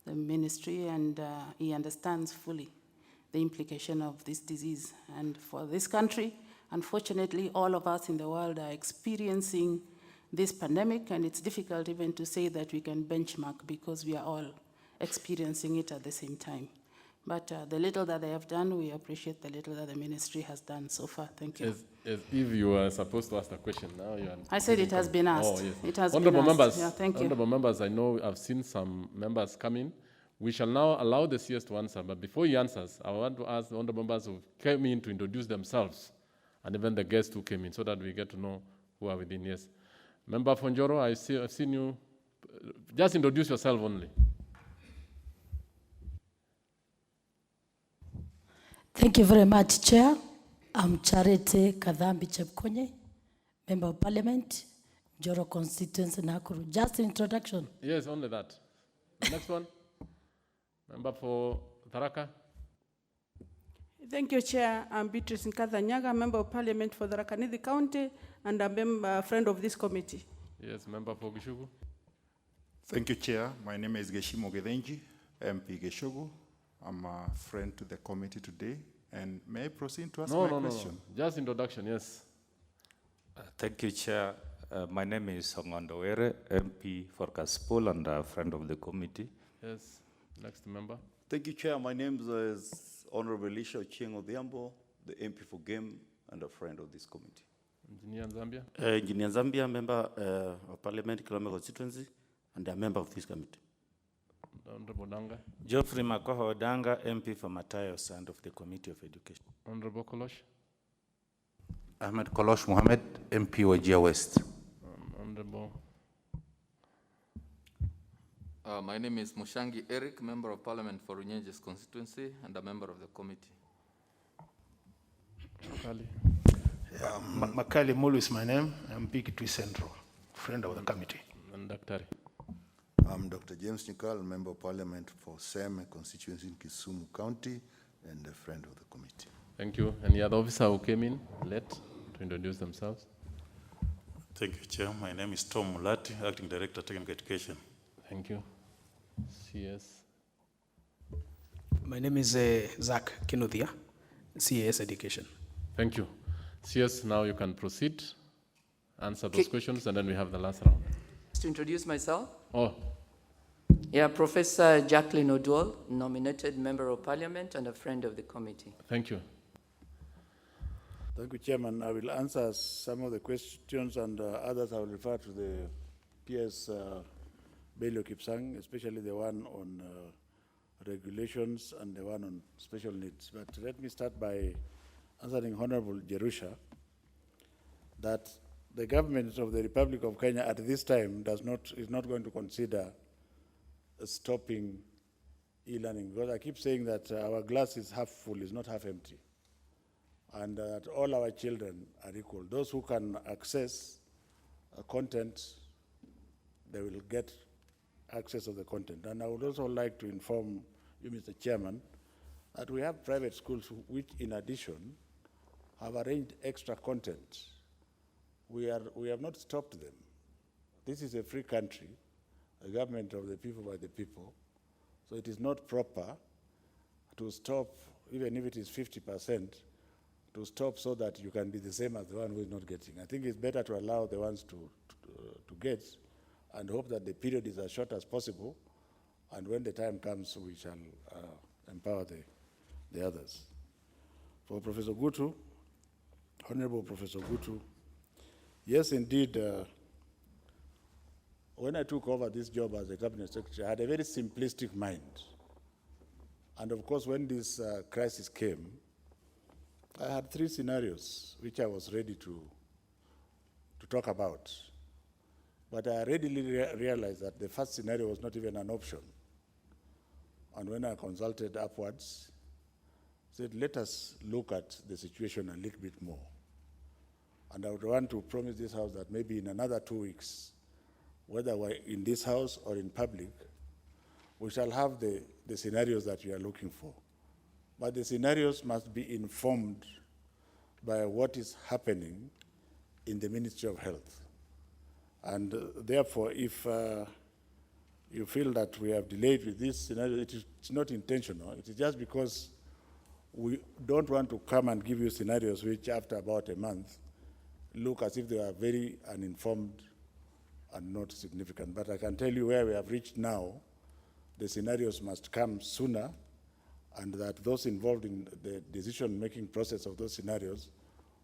S9: ministry, and he understands fully the implication of this disease. And for this country, unfortunately, all of us in the world are experiencing this pandemic, and it's difficult even to say that we can benchmark, because we are all experiencing it at the same time. But the little that they have done, we appreciate the little that the ministry has done so far. Thank you.
S1: As if you were supposed to ask the question now.
S9: I said it has been asked.
S1: Oh, yes.
S9: It has
S1: Honorable
S9: been asked.
S1: members,
S9: Yeah, thank you.
S1: Honorable members, I know I've seen some members come in. We shall now allow the CS to answer, but before he answers, I want to ask the honorable members who came in to introduce themselves, and even the guests who came in, so that we get to know who are within. Yes. Member Fonjoro, I've seen you. Just introduce yourself only.
S12: Thank you very much, Chair. I'm Charity Kadhambi Chepkonye, Member of Parliament, Joro Constituency, Nakuru. Just introduction.
S1: Yes, only that. The next one. Member for Tharaka.
S13: Thank you, Chair. I'm Beatrice Nkatha-Nyaga, Member of Parliament for the Tharaka-Nithi County, and a friend of this committee.
S1: Yes, Member for Gishugu.
S22: Thank you, Chair. My name is Geshimo Gedenji, MP Geshugu. I'm a friend to the committee today. And may I proceed to ask my question?
S1: No. Just introduction, yes.
S15: Thank you, Chair. My name is Hongondo Were, MP for Kaspol and a friend of the committee.
S1: Yes, next member.
S17: Thank you, Chair. My name is Honorable Elisha Ochieng Odhiambo, the MP for Game and a friend of this committee.
S1: Engineer Zambia.
S8: Engineer Zambia, member of Parliament, Kilome constituency, and a member of this committee.
S1: Honorable Danga.
S14: Geoffrey Makoho Odanga, MP for Matayos and of the Committee of Education.
S1: Honorable Kolosh.
S19: Ahmed Kolosh Mohammed, MP Wajir West.
S1: Honorable.
S20: My name is Mushangi Eric, Member of Parliament for Runyenjes constituency and a member of the committee.
S1: Makali.
S27: Makali Mulu is my name. I'm Big Central, friend of the committee.
S1: And Dr.
S28: I'm Dr. James Nikal, Member of Parliament for Seme constituency in Kisumu County and a friend of the committee.
S1: Thank you. Any other officer who came in late to introduce themselves?
S11: Thank you, Chair. My name is Tom Mulati, Acting Director, Technical Education.
S1: Thank you. CS.
S27: My name is Zach Kinuthia, CAS Education.
S1: Thank you. CS, now you can proceed, answer those questions, and then we have the last round.
S29: To introduce myself.
S1: Oh.
S29: Yeah, Professor Jacqueline O'Dwell, nominated Member of Parliament and a friend of the committee.
S1: Thank you.
S4: Thank you, Chairman. I will answer some of the questions and others I will refer to the PS Belio Kipsang, especially the one on regulations and the one on special needs. But let me start by answering Honorable Jerusha that the government of the Republic of Kenya at this time is not going to consider stopping e-learning, because I keep saying that our glass is half full, is not half empty, and that all our children are equal. Those who can access content, they will get access of the content. And I would also like to inform you, Mr. Chairman, that we have private schools which, in addition, have arranged extra content. We have not stopped them. This is a free country, a government of the people by the people. So it is not proper to stop, even if it is 50%, to stop so that you can be the same as the one who is not getting. I think it's better to allow the ones to get and hope that the period is as short as possible. And when the time comes, we shall empower the others. For Professor Gutu, Honorable Professor Gutu, yes, indeed, when I took over this job as a cabinet secretary, I had a very simplistic mind. And of course, when this crisis came, I had 3 scenarios which I was ready to talk about. But I readily realized that the first scenario was not even an option. And when I consulted upwards, I said, let us look at the situation a little bit more. And I would want to promise this House that maybe in another 2 weeks, whether we're in this House or in public, we shall have the scenarios that we are looking for. But the scenarios must be informed by what is happening in the Ministry of Health. And therefore, if you feel that we have delayed with this scenario, it's not intentional. It is just because we don't want to come and give you scenarios which, after about a month, look as if they are very uninformed and not significant. But I can tell you where we have reached now, the scenarios must come sooner, and that those involved in the decision-making process of those scenarios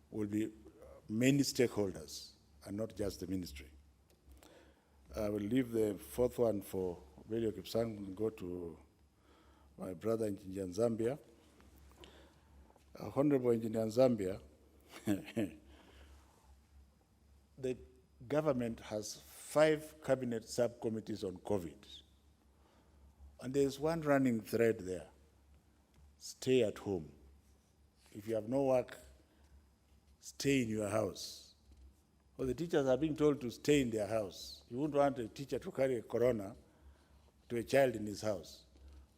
S4: will be many stakeholders and not just the ministry. I will leave the 4th one for Belio Kipsang and go to my brother Engineer Zambia. Honorable Engineer Zambia, the government has 5 cabinet subcommittees on COVID. And there's one running thread there: stay at home. if you have no work, stay in your house. Well, the teachers are being told to stay in their house. You wouldn't want a teacher to carry a corona to a child in his house.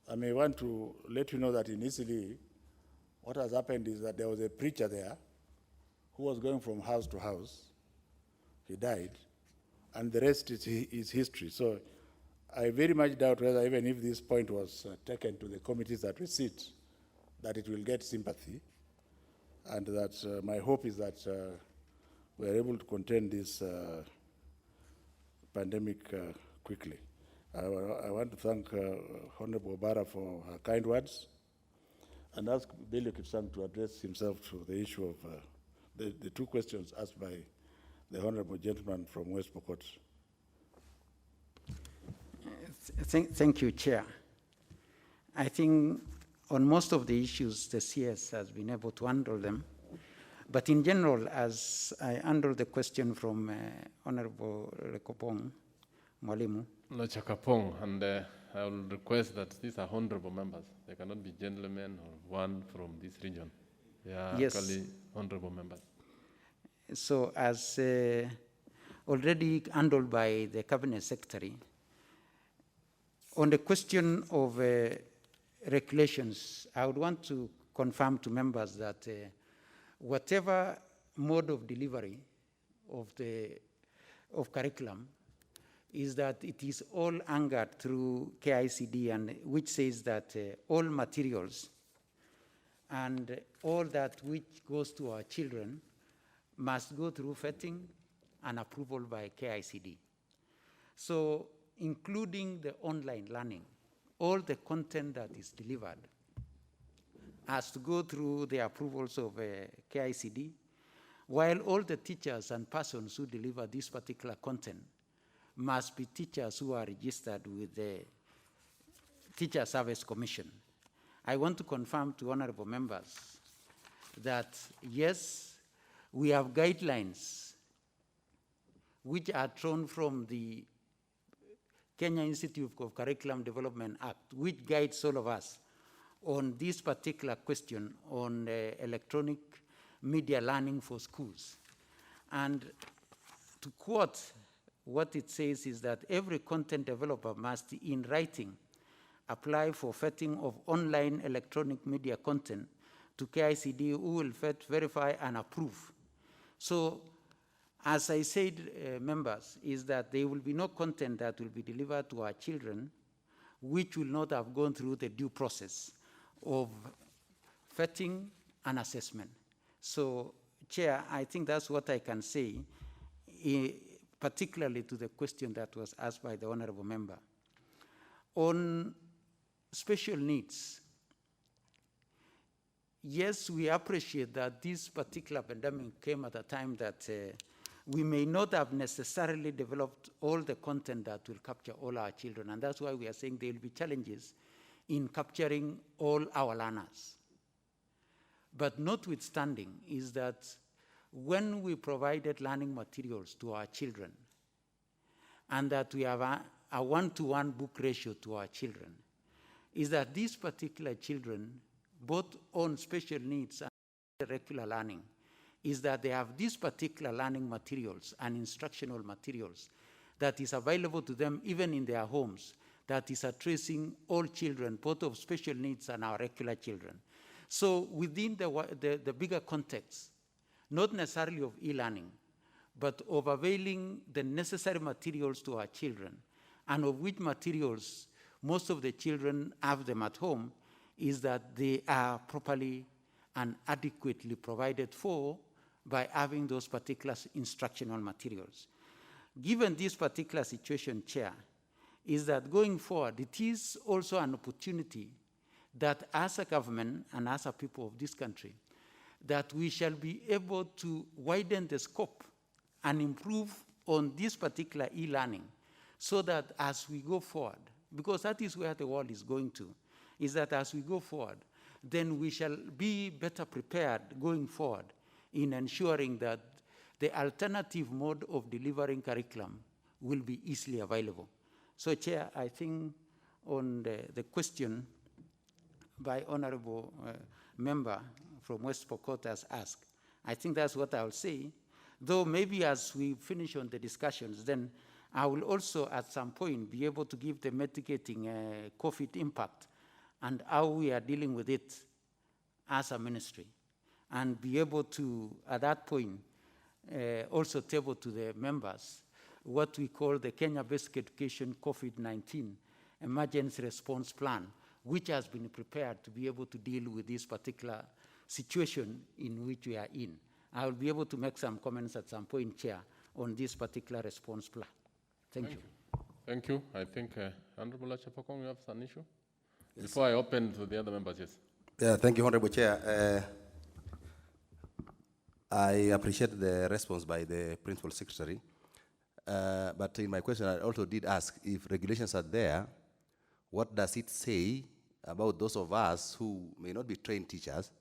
S4: I may want to let you know that in Italy, what has happened is that there was a preacher there who was going from house to house. He died, and the rest is history. So I very much doubt whether even if this point was taken to the committees that we sit, that it will get sympathy, and that my hope is that we are able to contain this pandemic quickly. I want to thank Honorable Obara for her kind words, and ask Bello Kipsang to address himself to the issue of the two questions asked by the Honorable gentleman from West Pokot.
S2: Thank you, Chair. I think on most of the issues, the CS has been able to handle them. But in general, as I handle the question from Honorable Lekopong, Mwalimu.
S1: Chakapong, and I will request that these are honorable members. They cannot be gentlemen or one from this region. They are
S2: Yes.
S1: actually honorable members.
S2: So as already handled by the Cabinet Secretary, on the question of regulations, I would want to confirm to members that whatever mode of delivery of curriculum is that it is all anchored through KICD, and which says that all materials and all that which goes to our children must go through vetting and approval by KICD. So including the online learning, all the content that is delivered has to go through the approvals of KICD, while all the teachers and persons who deliver this particular content must be teachers who are registered with the Teacher Service Commission. I want to confirm to honorable members that yes, we have guidelines which are drawn from the Kenya Institute of Curriculum Development Act, which guides all of us on this particular question on electronic media learning for schools. And to quote, what it says is that every content developer must, in writing, apply for vetting of online electronic media content to KICD, who will vet, verify, and approve. So, as I said, members, is that there will be no content that will be delivered to our children which will not have gone through the due process of vetting and assessment. So, Chair, I think that's what I can say, particularly to the question that was asked by the honorable member. On special needs, yes, we appreciate that this particular pandemic came at a time that we may not have necessarily developed all the content that will capture all our children, and that's why we are saying there will be challenges in capturing all our learners. But notwithstanding is that when we provided learning materials to our children, and that we have a one-to-one book ratio to our children, is that these particular children, both on special needs and regular learning, is that they have these particular learning materials and instructional materials that is available to them even in their homes, that is addressing all children, both of special needs and our regular children. So within the bigger context, not necessarily of e-learning, but of availing the necessary materials to our children, and of which materials most of the children have them at home, is that they are properly and adequately provided for by having those particular instructional materials. Given this particular situation, Chair, is that going forward, it is also an opportunity that as a government and as a people of this country, that we shall be able to widen the scope and improve on this particular e-learning, so that as we go forward, because that is where the world is going to, is that as we go forward, then we shall be better prepared going forward in ensuring that the alternative mode of delivering curriculum will be easily available. So, Chair, I think on the question by honorable member from West Pokot has asked. I think that's what I'll say. Though maybe as we finish on the discussions, then I will also at some point be able to give the mitigating COVID impact and how we are dealing with it as a ministry, and be able to, at that point, also table to the members what we call the Kenya Basic Education COVID-19 Emergency Response Plan, which has been prepared to be able to deal with this particular situation in which we are in. I will be able to make some comments at some point, Chair, on this particular response plan. Thank you.
S1: Thank you. I think, Honorable Achapokong, you have an issue? Yes. Before I open to the other members, yes.
S7: Yeah, thank you, Honorable Chair. I appreciate the response by the Principal Secretary. But in my question, I also did ask if regulations are there, what does it say about those of us who may not be trained teachers,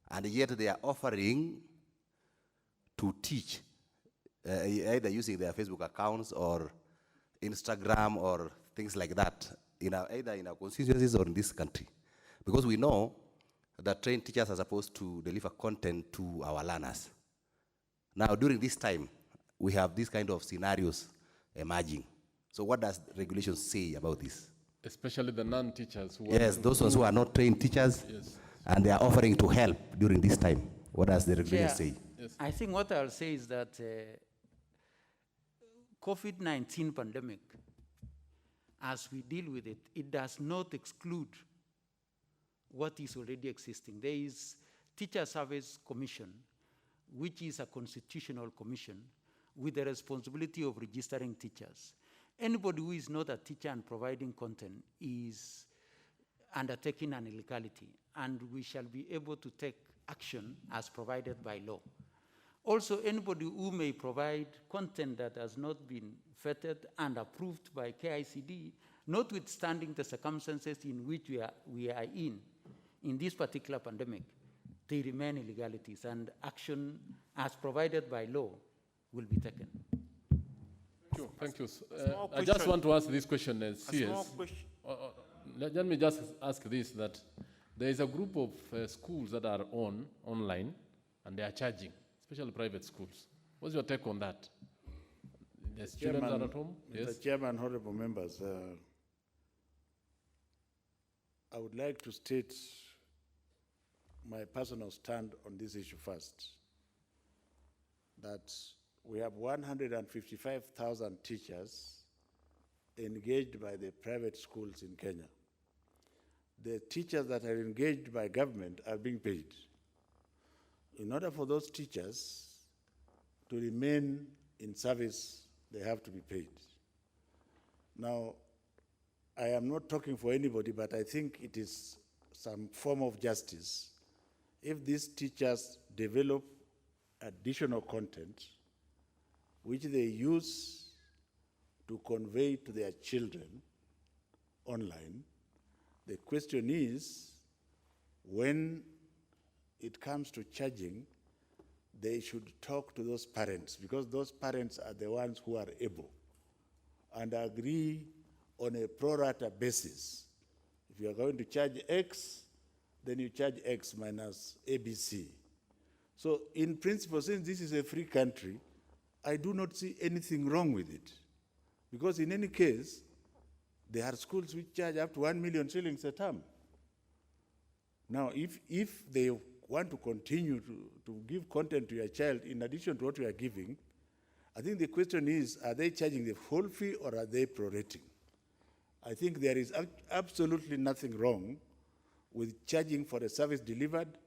S7: and yet they are offering to teach, either using their Facebook accounts or Instagram or things like that, either in our constituencies or in this country. Because we know that trained teachers are supposed to deliver content to our learners. Now, during this time, we have these kind of scenarios emerging. So what does regulations say about this?
S1: Especially the non-teachers.
S7: Yes, those ones who are not trained teachers, yes, and they are offering to help during this time. What does the regulation say?
S2: Yes. I think what I'll say is that COVID-19 pandemic, as we deal with it, it does not exclude what is already existing. There is Teacher Service Commission, which is a constitutional commission with the responsibility of registering teachers. Anybody who is not a teacher and providing content is undertaking an illegality, and we shall be able to take action as provided by law. Also, anybody who may provide content that has not been vetted and approved by KICD, notwithstanding the circumstances in which we are in this particular pandemic, they remain illegalities, and action as provided by law will be taken.
S1: Thank you. I just want to ask this question as CS. Let me just ask this, that there is a group of schools that are online, and they are charging, especially private schools. What's your take on that? The students are at home?
S4: Mr.
S1: Yes.
S4: Chairman, honorable members, I would like to state my personal stand on this issue first, that we have 155,000 teachers engaged by the private schools in Kenya. The teachers that are engaged by government are being paid. In order for those teachers to remain in service, they have to be paid. Now, I am not talking for anybody, but I think it is some form of justice if these teachers develop additional content which they use to convey to their children online. The question is, when it comes to charging, they should talk to those parents, because those parents are the ones who are able, and agree on a pro rata basis. If you are going to charge X, then you charge X minus ABC. So in principle, since this is a free country, I do not see anything wrong with it. Because in any case, there are schools which charge up to 1 million shillings a term. Now, if they want to continue to give content to your child in addition to what you are giving, I think the question is, are they charging the whole fee or are they prorating? I think there is absolutely nothing wrong with charging for a service delivered,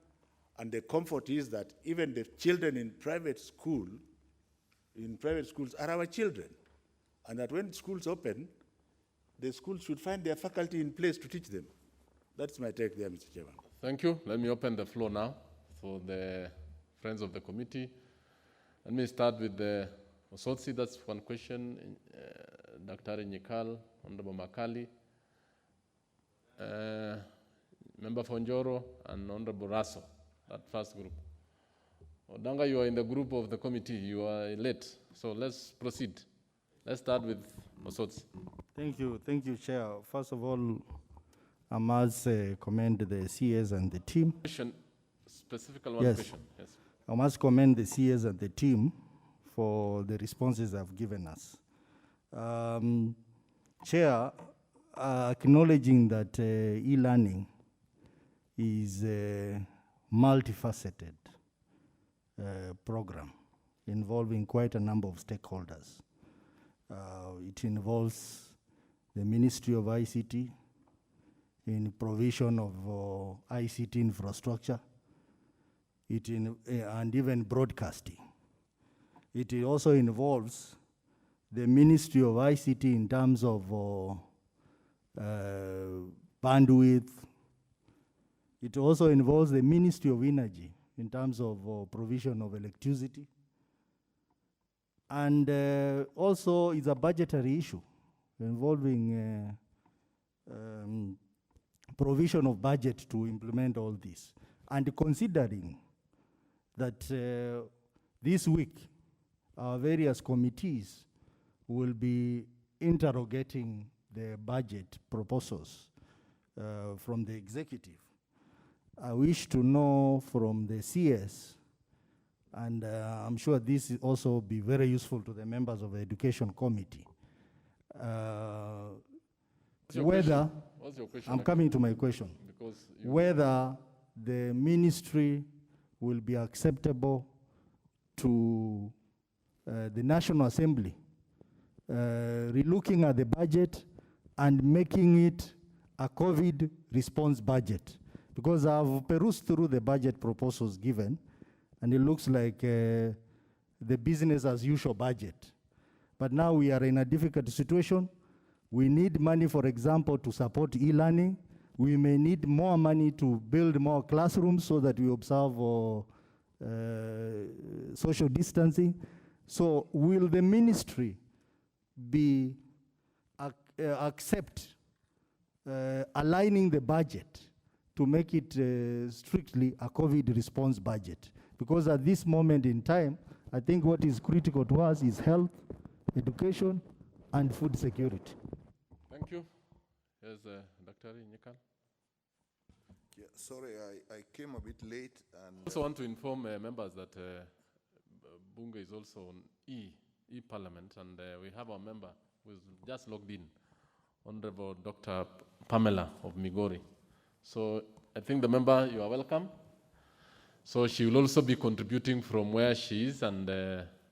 S4: and the comfort is that even the children in private schools are our children, and that when schools open, the schools should find their faculty in place to teach them. That's my take there, Mr. Chairman.
S1: Thank you. Let me open the floor now for the friends of the committee. Let me start with the Osotsi. That's one question. Dr. Nyikal, Honorable Makali, Member Fonjoro, and Honorable Raso, that first group. Odanga, you are in the group of the committee. You are late, so let's proceed. Let's start with Osotsi.
S3: Thank you, Chair. First of all, I must commend the CS and the team.
S1: Question, specific one
S3: Yes.
S1: question. Yes.
S3: I must commend the CS and the team for the responses they've given us. Chair, acknowledging that e-learning is a multifaceted program involving quite a number of stakeholders. It involves the Ministry of ICT in provision of ICT infrastructure, and even broadcasting. It also involves the Ministry of ICT in terms of bandwidth. It also involves the Ministry of Energy in terms of provision of electricity. And also it's a budgetary issue involving provision of budget to implement all this. And considering that this week our various committees will be interrogating the budget proposals from the executive, I wish to know from the CS, and I'm sure this will also be very useful to the members of the Education Committee, whether,
S1: What's your question?
S3: I'm coming to my question,
S1: Because
S3: whether the ministry will be acceptable to the National Assembly, relooking at the budget and making it a COVID response budget. Because I've perused through the budget proposals given, and it looks like the business as usual budget. But now we are in a difficult situation. We need money, for example, to support e-learning. We may need more money to build more classrooms so that we observe social distancing. So will the ministry be accept aligning the budget to make it strictly a COVID response budget? Because at this moment in time, I think what is critical to us is health, education, and food security.
S1: Thank you. Yes, Dr. Nyekal.
S28: Yeah, sorry, I came a bit late. And
S1: I also want to inform members that Bunge is also on e-parliament, and we have our member who's just logged in, Honorable Dr. Pamela of Migori. So I think the member, you are welcome. So she will also be contributing from where she is, and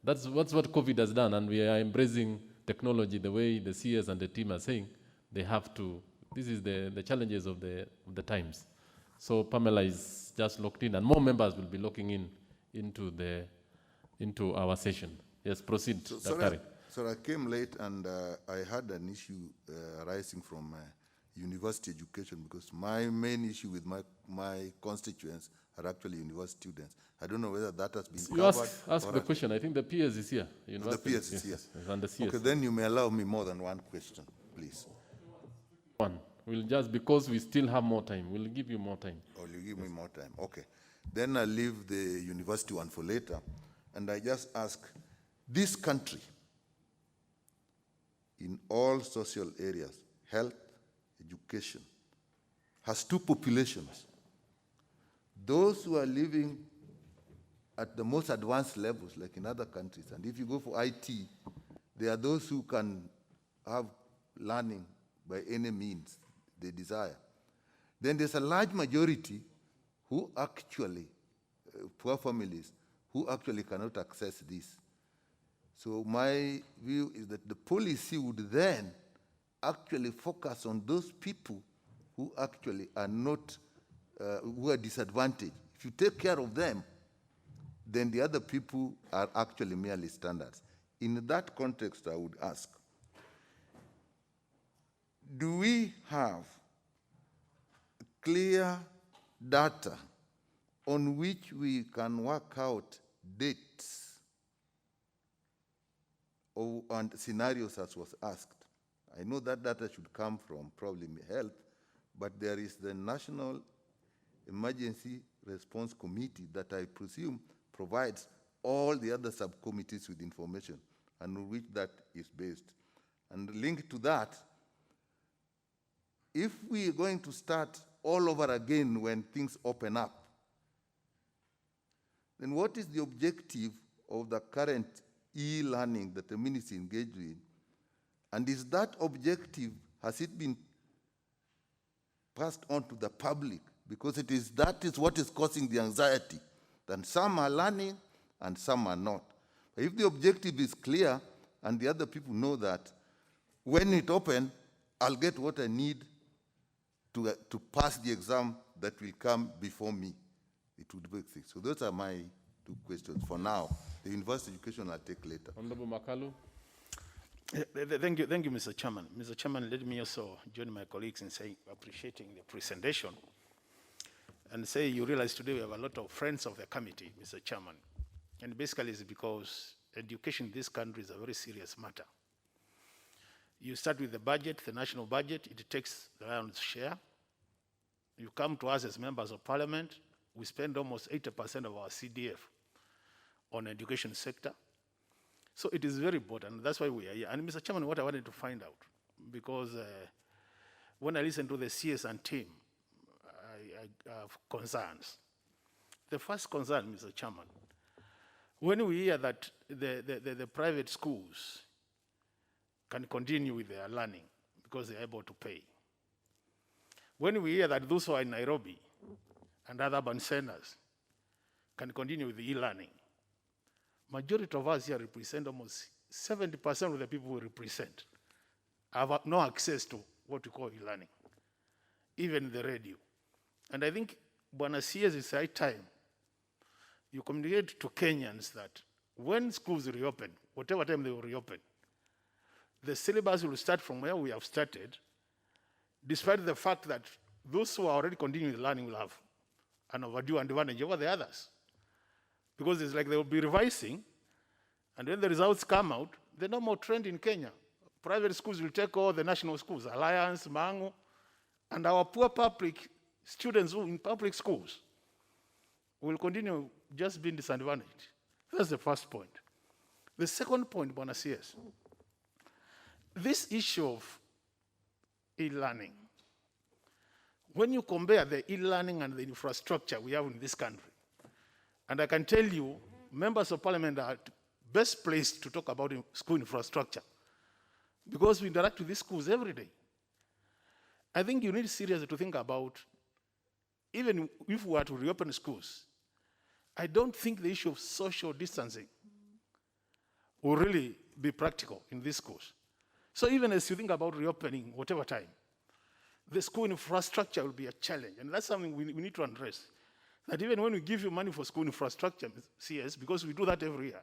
S1: that's what COVID has done, and we are embracing technology the way the CS and the team are saying they have to. This is the challenges of the times. So Pamela is just locked in, and more members will be locking in into our session. Yes, proceed, Dr.
S28: So I came late, and I had an issue arising from university education, because my main issue with my constituents are actually university students. I don't know whether that has been covered.
S1: Ask the question. I think the PS is here.
S28: The PS is here.
S1: Yes, and the CS.
S28: Okay, then you may allow me more than one question, please.
S1: One. We'll just, because we still have more time, we'll give you more time.
S28: Oh, you give me more time. Okay. Then I'll leave the university one for later. And I just ask, this country, in all social areas, health, education, has two populations. Those who are living at the most advanced levels, like in other countries, and if you go for IT, there are those who can have learning by any means they desire. Then there's a large majority who actually, poor families, who actually cannot access this. So my view is that the policy would then actually focus on those people who actually are not, who are disadvantaged. If you take care of them, then the other people are actually merely standards. In that context, I would ask, do we have clear data on which we can work out dates and scenarios as was asked? I know that data should come from probably health, but there is the National Emergency Response Committee that I presume provides all the other subcommittees with information and on which that is based. And linked to that, if we are going to start all over again when things open up, then what is the objective of the current e-learning that the ministry engaged in? And is that objective, has it been passed on to the public? Because that is what is causing the anxiety. Then some are learning and some are not. But if the objective is clear and the other people know that when it opens, I'll get what I need to pass the exam that will come before me, it would be fixed. So those are my two questions for now. The university education I'll take later.
S1: Honorable Makalu.
S27: Thank you, Mr. Chairman. Mr. Chairman, let me also join my colleagues in saying, appreciating the presentation, and say you realize today we have a lot of friends of the committee, Mr. Chairman. And basically it's because education in this country is a very serious matter. You start with the budget, the national budget, it takes the lion's share. You come to us as members of parliament, we spend almost 80% of our CDF on the education sector. So it is very important, that's why we are here. And Mr. Chairman, what I wanted to find out, because when I listen to the CS and team, I have concerns. The first concern, Mr. Chairman, when we hear that the private schools can continue with their learning because they're able to pay. When we hear that those who are in Nairobi and other urban centers can continue with the e-learning, majority of us here represent almost 70% of the people we represent have no access to what we call e-learning, even the radio. And I think, Bwana CS, it's the right time you communicate to Kenyans that when schools reopen, whatever time they will reopen, the syllabus will start from where we have started, despite the fact that those who are already continuing learning will have an overdue advantage over the others. Because it's like they will be revising, and when the results come out, the normal trend in Kenya, private schools will take all the national schools, Alliance, Mangu, and our poor public students who in public schools will continue just being disadvantaged. That's the first point. The second point, Bwana CS, this issue of e-learning, when you compare the e-learning and the infrastructure we have in this country, and I can tell you, members of parliament are best placed to talk about school infrastructure because we interact with these schools every day. I think you need seriously to think about, even if we were to reopen schools, I don't think the issue of social distancing will really be practical in these schools. So even as you think about reopening, whatever time, the school infrastructure will be a challenge. And that's something we need to address. That even when we give you money for school infrastructure, CS, because we do that every year,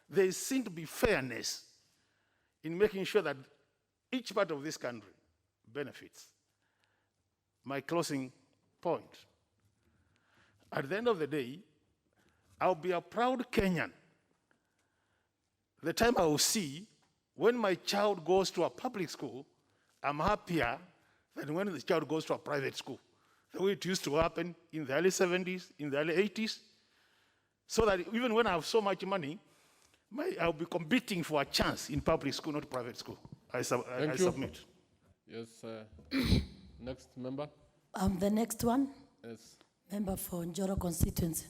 S27: there seems to be fairness in making sure that each part of this country benefits. My closing point. At the end of the day, I'll be a proud Kenyan the time I will see when my child goes to a public school, I'm happier than when the child goes to a private school. The way it used to happen in the early 70s, in the early 80s, so that even when I have so much money, I'll be competing for a chance in public school, not private school. I submit.
S1: Yes, next member.
S12: The next one.
S1: Yes.
S12: Member for Njoro constituency.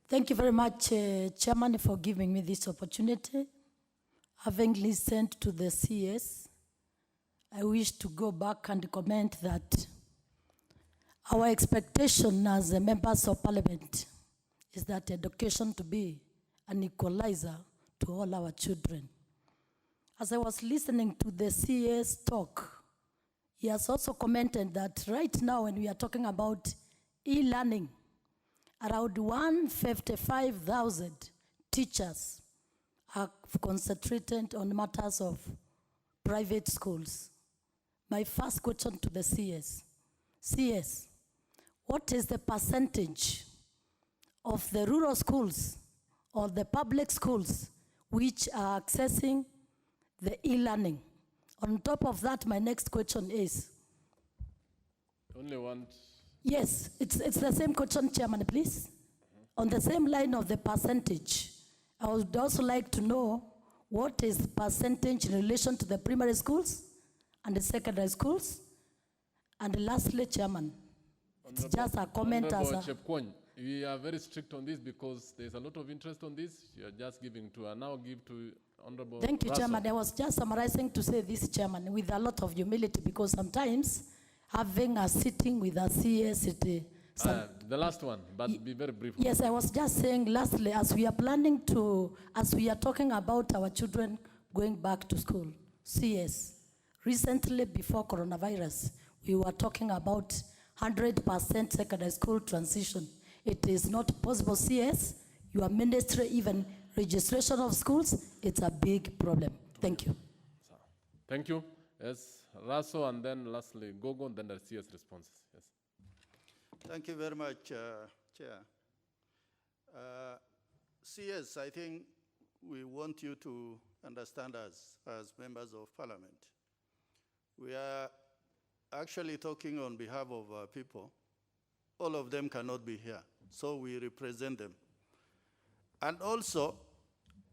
S12: Thank you very much, Chairman, for giving me this opportunity. Having listened to the CS, I wish to go back and comment that our expectation as members of parliament is that education to be an equalizer to all our children. As I was listening to the CS talk, he has also commented that right now when we are talking about e-learning, around 155,000 teachers are concentrated on matters of private schools. My first question to the CS, what is the percentage of the rural schools or the public schools which are accessing the e-learning? On top of that, my next question is.
S1: Only one.
S12: Yes, it's the same question, Chairman, please. On the same line of the percentage, I would also like to know what is the percentage in relation to the primary schools and the secondary schools. And lastly, Chairman, it's just a comment as
S1: Honorable
S12: a...
S1: Chepkwony, we are very strict on this because there's a lot of interest on this. You are just giving to, and now give to Honorable
S12: Thank you,
S1: Russell.
S12: Chairman. I was just summarizing to say this, Chairman, with a lot of humility, because sometimes having a sitting with a CS,
S1: The last one, but be very brief.
S12: yes, I was just saying lastly, as we are planning to, as we are talking about our children going back to school, CS, recently before coronavirus, we were talking about 100% secondary school transition. It is not possible, CS, your ministry, even registration of schools, it's a big problem. Thank you.
S1: Thank you. Yes, Russell, and then lastly, Gogo, and then the CS responses. Yes.
S27: Thank you very much, Chair. CS, I think we want you to understand us as members of parliament. We are actually talking on behalf of people. All of them cannot be here, so we represent them. And also,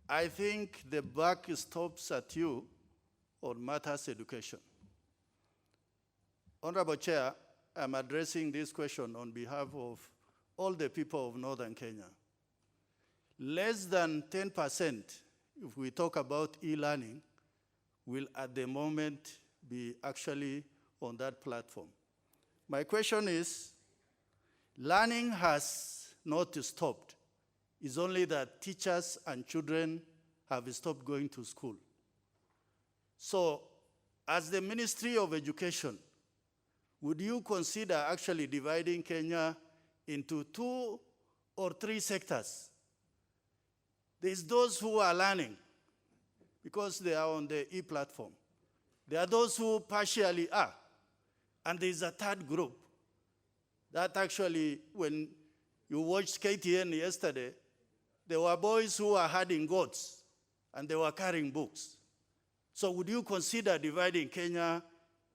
S27: I think the buck stops at you on matters education. Honorable Chair, I'm addressing this question on behalf of all the people of Northern Kenya. Less than 10%, if we talk about e-learning, will at the moment be actually on that platform. My question is, learning has not stopped. It's only that teachers and children have stopped going to school. So, as the Ministry of Education, would you consider actually dividing Kenya into 2 or 3 sectors? There's those who are learning because they are on the e-platform. There are those who partially are. And there's a third group that actually, when you watched KTN yesterday, there were boys who were herding goats and they were carrying books. So would you consider dividing Kenya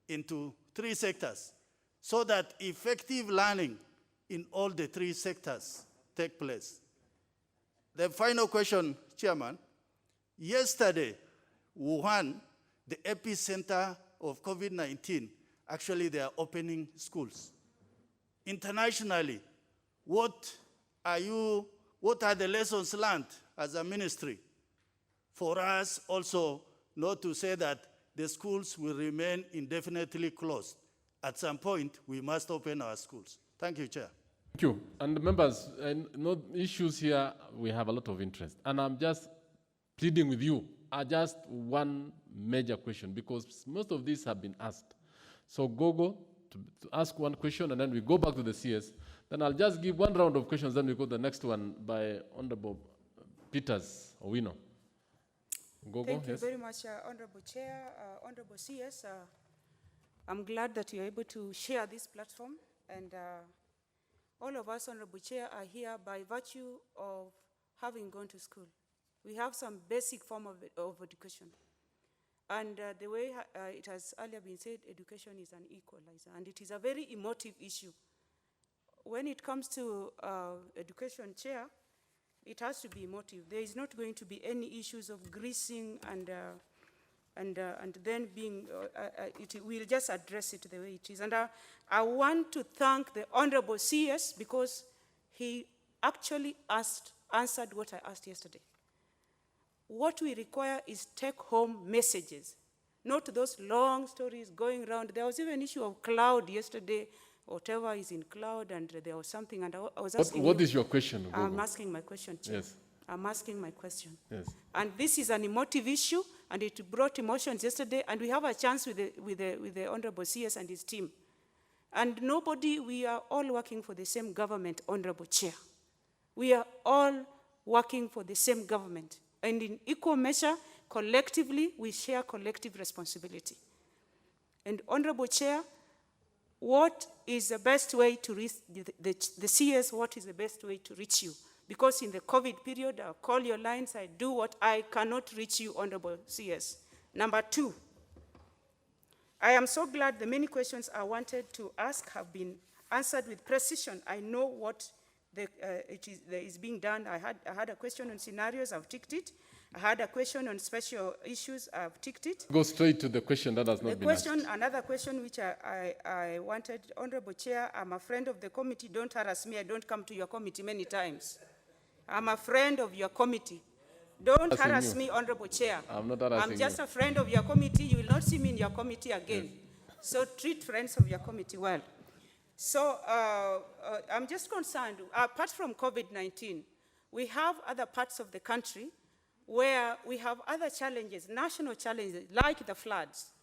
S27: into 3 sectors so that effective learning in all the 3 sectors take place? The final question, Chairman. Yesterday, Wuhan, the epicenter of COVID-19, actually they are opening schools. Internationally, what are the lessons learned as a ministry for us also not to say that the schools will remain indefinitely closed? At some point, we must open our schools. Thank you, Chair.
S1: Thank you. And members, no issues here, we have a lot of interest. And I'm just pleading with you, just one major question, because most of these have been asked. So Gogo, to ask one question, and then we go back to the CS. Then I'll just give one round of questions, then we go to the next one by Honorable Peters Owino. Gogo,
S5: Thank you
S1: yes.
S5: very much, Honorable Chair, Honorable CS. I'm glad that you're able to share this platform, and all of us, Honorable Chair, are here by virtue of having gone to school. We have some basic form of education. And the way it has earlier been said, education is an equalizer, and it is a very emotive issue. When it comes to education, Chair, it has to be emotive. There is not going to be any issues of greasing and then being, we'll just address it the way it is. And I want to thank the Honorable CS because he actually answered what I asked yesterday. What we require is take-home messages, not those long stories going around. There was even an issue of cloud yesterday, whatever is in cloud, and there was something, and I was asking
S1: What is your question, Gogo?
S5: I'm asking my question, Chair.
S1: Yes.
S5: I'm asking my question.
S1: Yes.
S5: And this is an emotive issue, and it brought emotions yesterday, and we have a chance with the Honorable CS and his team. And we are all working for the same government, Honorable Chair. We are all working for the same government. And in equal measure, collectively, we share collective responsibility. And Honorable Chair, what is the best way to reach the CS? What is the best way to reach you? Because in the COVID period, I'll call your lines, I do what I cannot reach you, Honorable CS. Number 2, I am so glad the many questions I wanted to ask have been answered with precision. I know what is being done. I had a question on scenarios, I've ticked it. I had a question on special issues. I've ticked it.
S1: Go straight to the question that has not been asked.
S5: Another question which I wanted, Honorable Chair, I'm a friend of the committee. Don't harass me. I don't come to your committee many times. I'm a friend of your committee. Don't harass me, Honorable Chair.
S1: I'm not harassing you.
S5: I'm just a friend of your committee. You will not see me in your committee again. Yes. So treat friends of your committee well. So I'm just concerned, apart from COVID-19, we have other parts of the country where we have other challenges, national challenges, like the floods.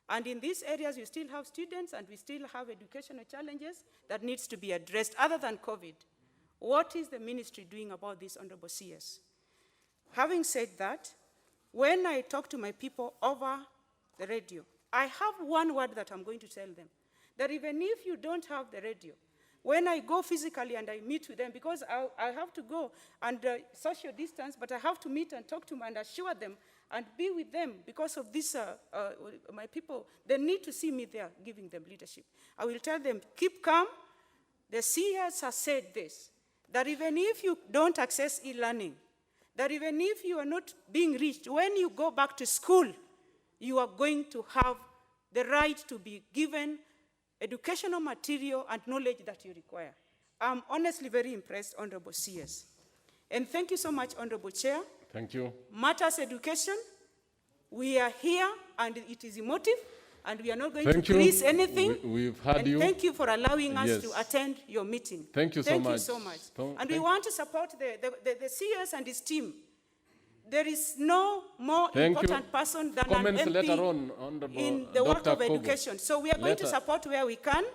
S5: And in these areas, we still have students and we still have educational challenges that needs to be addressed other than COVID. What is the ministry doing about this, Honorable CS? Having said that, when I talk to my people over the radio, I have one word that I'm going to tell them, that even if you don't have the radio, when I go physically and I meet with them, because I have to go and social distance, but I have to meet and talk to them and assure them and be with them because of this, my people, they need to see me there giving them leadership. I will tell them, keep calm. The CS has said this, that even if you don't access e-learning, that even if you are not being reached, when you go back to school, you are going to have the right to be given educational material and knowledge that you require. I'm honestly very impressed, Honorable CS. And thank you so much, Honorable Chair.
S1: Thank you.
S5: Matters education, we are here and it is emotive and we are not going to
S1: Thank you.
S5: grease anything.
S1: We've had
S5: and
S1: you.
S5: Thank you for allowing us
S1: Yes.
S5: to attend your meeting.
S1: Thank you so much.
S5: Thank you so much. And we
S1: Thank-
S5: want to support the CS and his team. There is no more
S1: Thank you.
S5: important person than
S1: Comments
S5: an
S1: later
S5: MP
S1: on, Honorable
S5: in the work
S1: Dr.
S5: of
S1: Kogo.
S5: education. So we are going to
S1: Later.
S5: support where we can.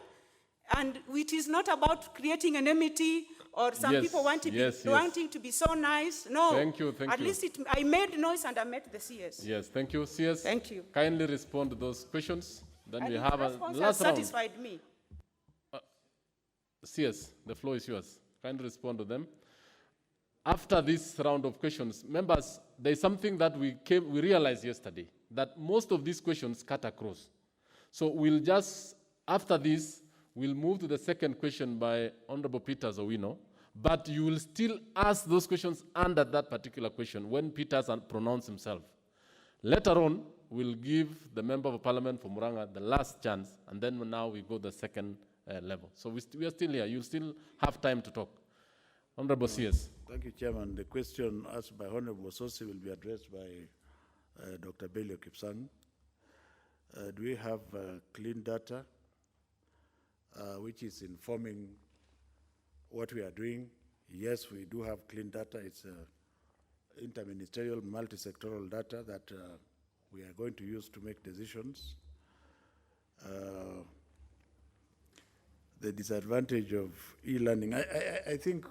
S5: And it is not about creating an enmity or some
S1: Yes,
S5: people want to
S1: yes,
S5: be,
S1: yes.
S5: wanting to be so nice. No.
S1: Thank you, thank
S5: At
S1: you.
S5: least I made noise and I met the CS.
S1: Yes, thank you. CS,
S5: Thank you.
S1: kindly respond to those questions. Then
S5: And
S1: we
S5: his
S1: have a
S5: response has
S1: last round.
S5: satisfied me.
S1: CS, the floor is yours. Kindly respond to them. After this round of questions, members, there is something that we realized yesterday, that most of these questions cut across. So we'll just, after this, we'll move to the second question by Honorable Peter Owino, but you will still ask those questions under that particular question when Peter has pronounced himself. Later on, we'll give the Member of Parliament for Muranga the last chance, and then now we go the second level. So we are still here. You'll still have time to talk. Honorable CS.
S4: Thank you, Chairman. The question asked by Honorable Sosi will be addressed by Dr. Belio Kipsang. Do we have clean data which is informing what we are doing? Yes, we do have clean data. It's interministerial, multi-sectoral data that we are going to use to make decisions. The disadvantage of e-learning, I think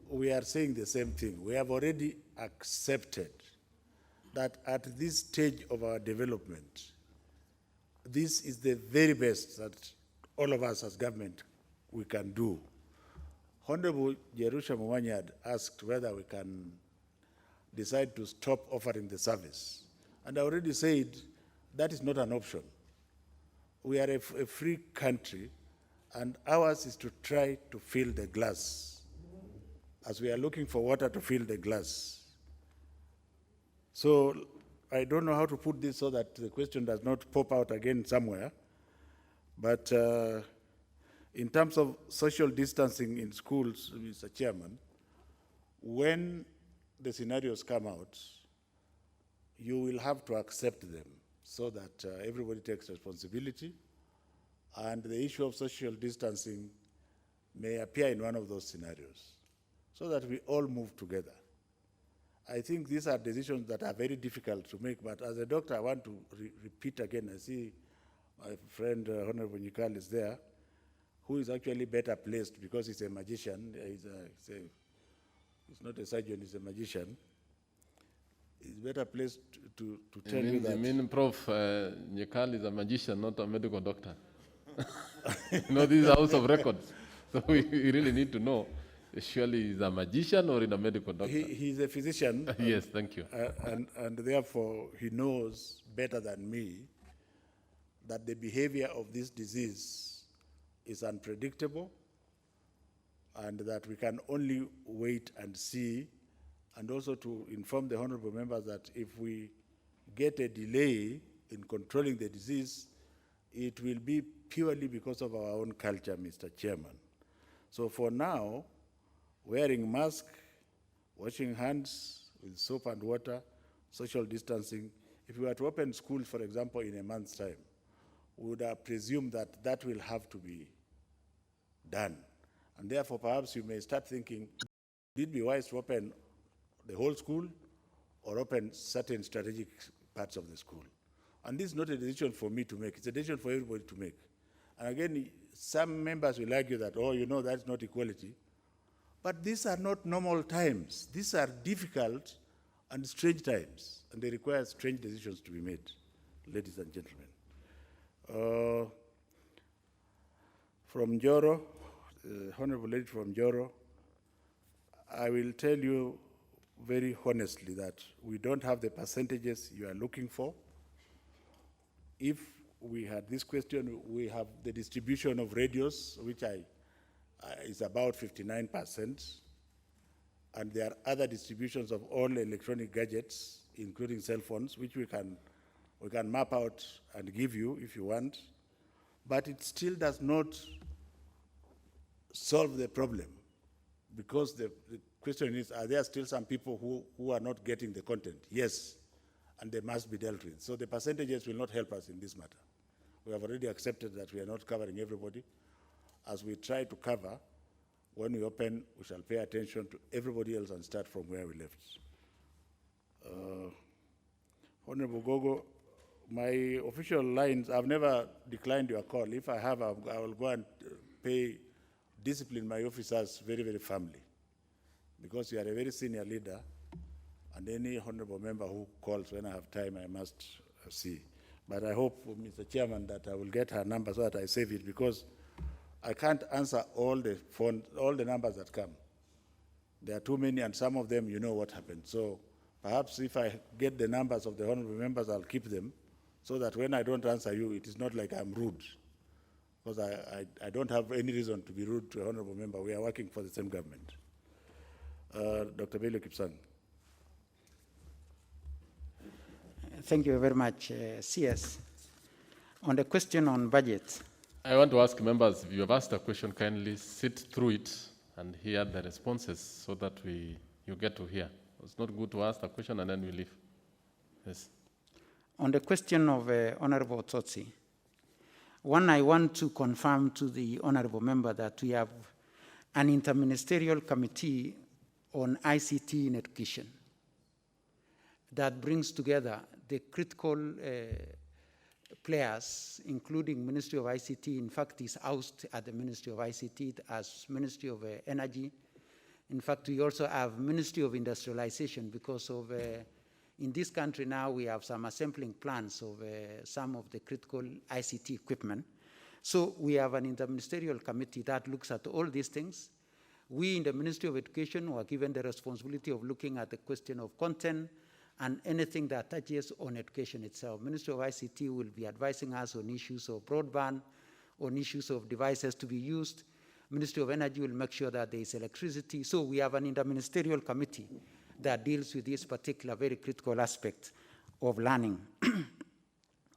S4: we are saying the same thing. We have already accepted that at this stage of our development, this is the very best that all of us as government we can do. Honorable Jerusha Mwanya had asked whether we can decide to stop offering the service. And I already said that is not an option. We are a free country, and ours is to try to fill the glass as we are looking for water to fill the glass. So I don't know how to put this so that the question does not pop out again somewhere. But in terms of social distancing in schools, Mr. Chairman, when the scenarios come out, you will have to accept them so that everybody takes responsibility, and the issue of social distancing may appear in one of those scenarios, so that we all move together. I think these are decisions that are very difficult to make, but as a doctor, I want to repeat again. I see my friend Honorable Nyikal is there, who is actually better placed because he's a magician. He's not a surgeon, he's a magician. He's better placed to tell you that.
S1: I mean, Prof. Nyikal is a magician, not a medical doctor. You know, this is a house of records, so we really need to know. Surely he's a magician or in a medical doctor?
S4: He's a physician.
S1: Yes, thank you.
S4: And therefore, he knows better than me that the behavior of this disease is unpredictable, and that we can only wait and see and also to inform the honorable members that if we get a delay in controlling the disease, it will be purely because of our own culture, Mr. Chairman. So for now, wearing mask, washing hands with soap and water, social distancing, if we were to open schools, for example, in a month's time, we would have presumed that that will have to be done. And therefore, perhaps you may start thinking, would it be wise to open the whole school or open certain strategic parts of the school? And this is not a decision for me to make, it's a decision for everybody to make. And again, some members will argue that, oh, you know, that's not equality. But these are not normal times. These are difficult and strange times, and they require strange decisions to be made, ladies and gentlemen. From Joro, Honorable Lady from Joro, I will tell you very honestly that we don't have the percentages you are looking for. If we had this question, we have the distribution of radios, which is about 59%, and there are other distributions of all electronic gadgets, including cell phones, which we can map out and give you if you want, but it still does not solve the problem, because the question is, are there still some people who are not getting the content? Yes, and they must be dealt with. So the percentages will not help us in this matter. We have already accepted that we are not covering everybody. As we try to cover, when we open, we shall pay attention to everybody else and start from where we left. Honorable Gogo, my official lines, I've never declined your call. If I have, I will go and discipline my officers very, very firmly, because you are a very senior leader, and any honorable member who calls when I have time, I must see. But I hope, Mr. Chairman, that I will get her number so that I save it, because I can't answer all the numbers that come. There are too many, and some of them, you know what happened. So perhaps if I get the numbers of the honorable members, I'll keep them, so that when I don't answer you, it is not like I'm rude, because I don't have any reason to be rude to a honorable member. We are working for the same government. Dr. Bello Kipsang.
S2: Thank you very much, CS. On the question on budget.
S1: I want to ask members, if you have asked a question, kindly sit through it and hear the responses so that you get to hear. It's not good to ask a question and then we leave. Yes.
S2: On the question of Honorable Tsotsi, one, I want to confirm to the honorable member that we have an interministerial committee on ICT in education that brings together the critical players, including Ministry of ICT. In fact, is housed at the Ministry of ICT as Ministry of Energy. In fact, we also have Ministry of Industrialization, because of in this country now we have some assembling plants of some of the critical ICT equipment. So we have an interministerial committee that looks at all these things. We in the Ministry of Education were given the responsibility of looking at the question of content and anything that touches on education itself. Ministry of ICT will be advising us on issues of broadband, on issues of devices to be used. Ministry of Energy will make sure that there is electricity. So we have an interministerial committee that deals with this particular very critical aspect of learning.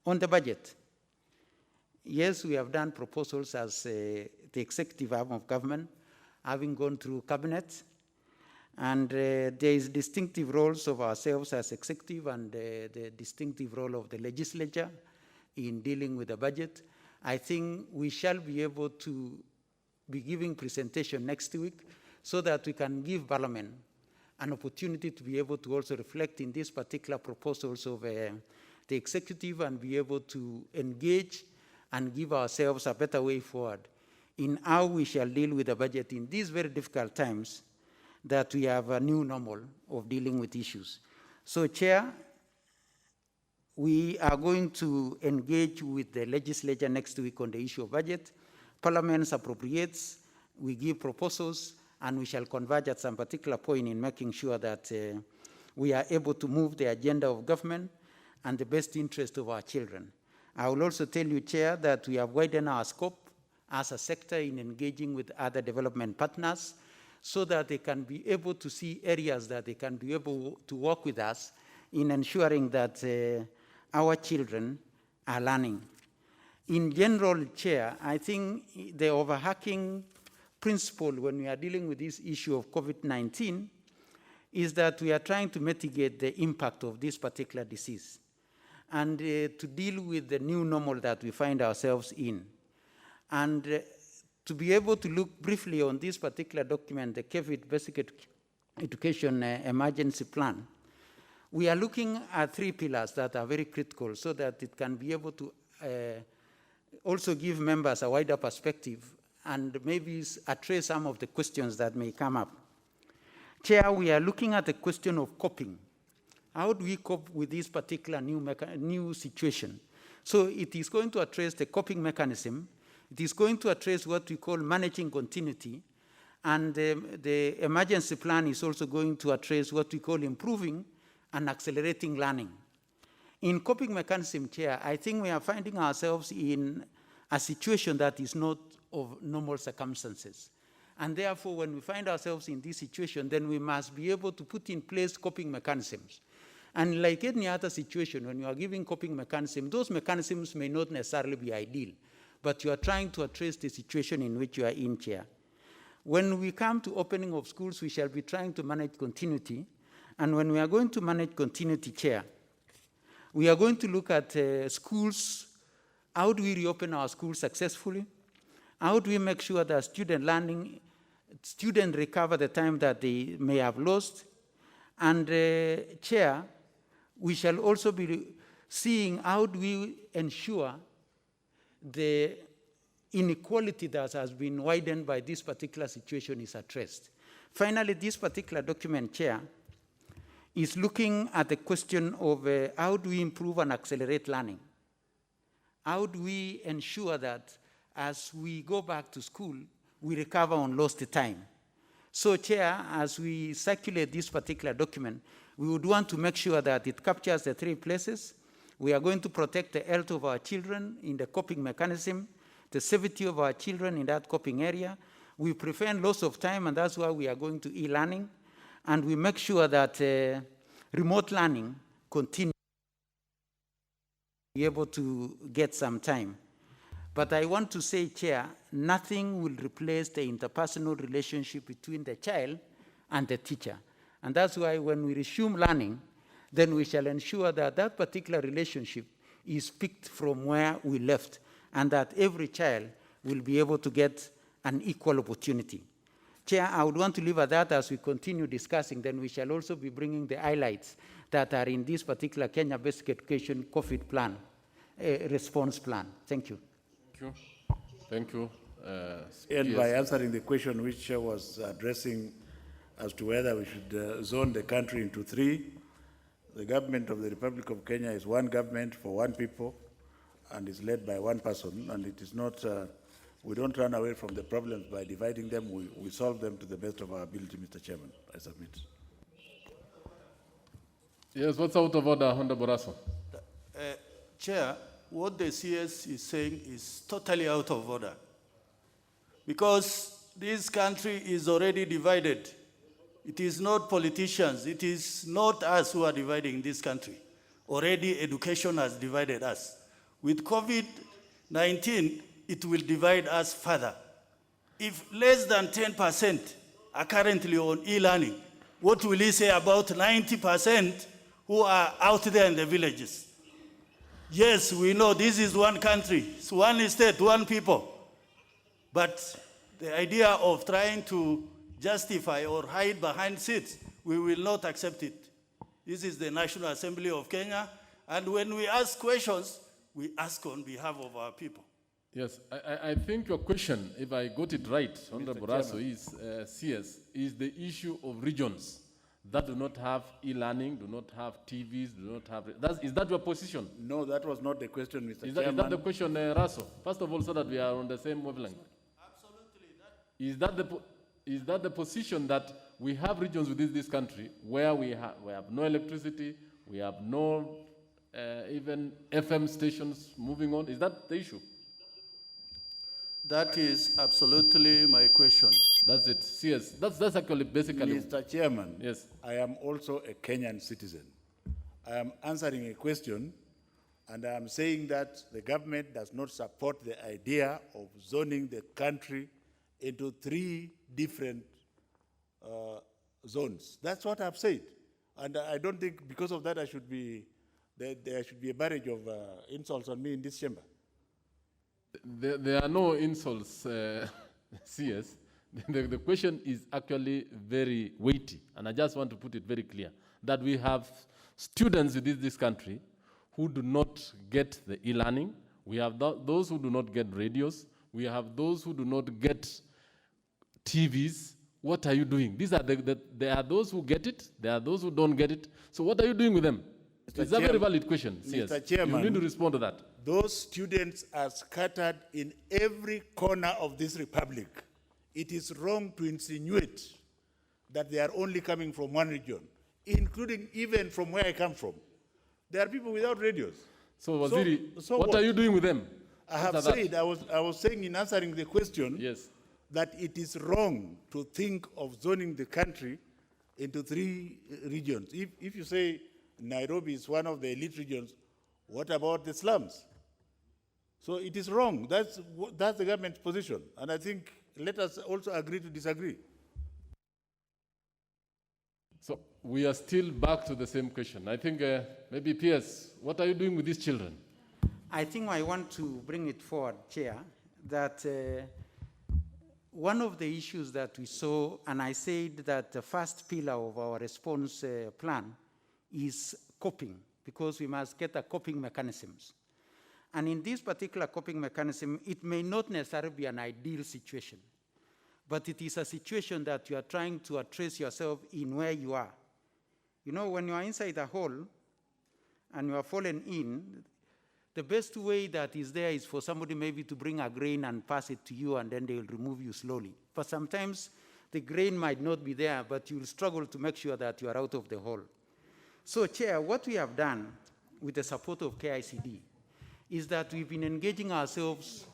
S2: On the budget, yes, we have done proposals as the executive arm of government, having gone through cabinet. And there is distinctive roles of ourselves as executive and the distinctive role of the legislature in dealing with the budget. I think we shall be able to be giving presentation next week so that we can give Parliament an opportunity to be able to also reflect in these particular proposals of the executive and be able to engage and give ourselves a better way forward in how we shall deal with the budget in these very difficult times that we have a new normal of dealing with issues. So, Chair, we are going to engage with the legislature next week on the issue of budget. Parliament appropriates, we give proposals, and we shall converge at some particular point in making sure that we are able to move the agenda of government and the best interest of our children. I will also tell you, Chair, that we have widened our scope as a sector in engaging with other development partners. so that they can be able to see areas that they can be able to work with us in ensuring that our children are learning. In general, Chair, I think the overarching principle when we are dealing with this issue of COVID-19 is that we are trying to mitigate the impact of this particular disease and to deal with the new normal that we find ourselves in. And to be able to look briefly on this particular document, the COVID Basic Education Emergency Plan, we are looking at 3 pillars that are very critical so that it can be able to also give members a wider perspective and maybe address some of the questions that may come up. Chair, we are looking at the question of coping. How do we cope with this particular new situation? So it is going to address the coping mechanism. It is going to address what we call managing continuity. And the emergency plan is also going to address what we call improving and accelerating learning. In coping mechanism, Chair, I think we are finding ourselves in a situation that is not of normal circumstances. And therefore, when we find ourselves in this situation, then we must be able to put in place coping mechanisms. And like any other situation, when you are giving coping mechanisms, those mechanisms may not necessarily be ideal, but you are trying to address the situation in which you are in, Chair. When we come to opening of schools, we shall be trying to manage continuity. And when we are going to manage continuity, Chair, we are going to look at schools. How do we reopen our schools successfully? How do we make sure that students recover the time that they may have lost? And Chair, we shall also be seeing how do we ensure the inequality that has been widened by this particular situation is addressed. Finally, this particular document, Chair, is looking at the question of how do we improve and accelerate learning? How do we ensure that as we go back to school, we recover on lost time? So, Chair, as we circulate this particular document, we would want to make sure that it captures the 3 places. We are going to protect the health of our children in the coping mechanism, the safety of our children in that coping area. We prevent loss of time, and that's why we are going to e-learning. And we make sure that remote learning continues to be able to get some time. But I want to say, Chair, nothing will replace the interpersonal relationship between the child and the teacher. And that's why when we resume learning, then we shall ensure that that particular relationship is picked from where we left, and that every child will be able to get an equal opportunity. Chair, I would want to leave at that as we continue discussing. Then we shall also be bringing the highlights that are in this particular Kenya Basic Education COVID plan, response plan. Thank you.
S1: Thank you. Thank you.
S4: And by answering the question which was addressing as to whether we should zone the country into 3, the government of the Republic of Kenya is one government for one people and is led by one person, and it is not, we don't run away from the problems by dividing them, we solve them to the best of our ability, Mr. Chairman. I submit.
S1: Yes, what's out of order, Honorable Raso?
S6: Chair, what the CS is saying is totally out of order, because this country is already divided. It is not politicians, it is not us who are dividing this country. Already education has divided us. With COVID-19, it will divide us further. If less than 10% are currently on e-learning, what will he say about 90% who are out there in the villages? Yes, we know this is one country, it's one state, one people. But the idea of trying to justify or hide behind seats, we will not accept it. This is the National Assembly of Kenya, and when we ask questions, we ask on behalf of our people.
S1: Yes, I think your question, if I got it right, Honorable Raso, is CS, is the issue of regions that do not have e-learning, do not have TVs, do not have... is that your position?
S4: No, that was not the question, Mr.
S1: Chairman.
S4: Chairman.
S1: Is that the question, Raso? First of all, so that we are on the same wavelength. Absolutely. Is that the position that we have regions within this country where we have no electricity, we have no even FM stations moving on? Is that the issue?
S6: That is absolutely my question.
S1: That's it. CS. That's actually basically.
S4: Mr. Chairman,
S1: Yes.
S4: I am also a Kenyan citizen. I am answering a question, and I am saying that the government does not support the idea of zoning the country into 3 different zones. That's what I've said. And I don't think because of that there should be a barrage of insults on me in this chamber.
S1: There are no insults, CS. The question is actually very weighty, and I just want to put it very clear that we have students within this country who do not get the e-learning. We have those who do not get radios. We have those who do not get TVs. What are you doing? There are those who get it. There are those who don't get it. So what are you doing with them? It's a very valid question. CS.
S4: Mr. Chairman,
S1: you need to respond to that.
S4: Those students are scattered in every corner of this republic. It is wrong to insinuate that they are only coming from one region, including even from where I come from. There are people without radios.
S1: So, Waziri, what are you doing with them?
S4: I have said, I was saying in answering the question,
S1: yes,
S4: that it is wrong to think of zoning the country into 3 regions. If you say Nairobi is one of the elite regions, what about the slums? So it is wrong. That's the government's position. And I think let us also agree to disagree.
S1: So we are still back to the same question. I think maybe PS, what are you doing with these children?
S2: I think I want to bring it forward, Chair, that one of the issues that we saw, and I said that the first pillar of our response plan is coping, because we must get a coping mechanisms. And in this particular coping mechanism, it may not necessarily be an ideal situation, but it is a situation that you are trying to address yourself in where you are. You know, when you are inside a hole and you are fallen in, the best way that is there is for somebody maybe to bring a grain and pass it to you, and then they will remove you slowly. But sometimes the grain might not be there, but you will struggle to make sure that you are out of the hole. So, Chair, what we have done with the support of KICD is that we've been engaging ourselves.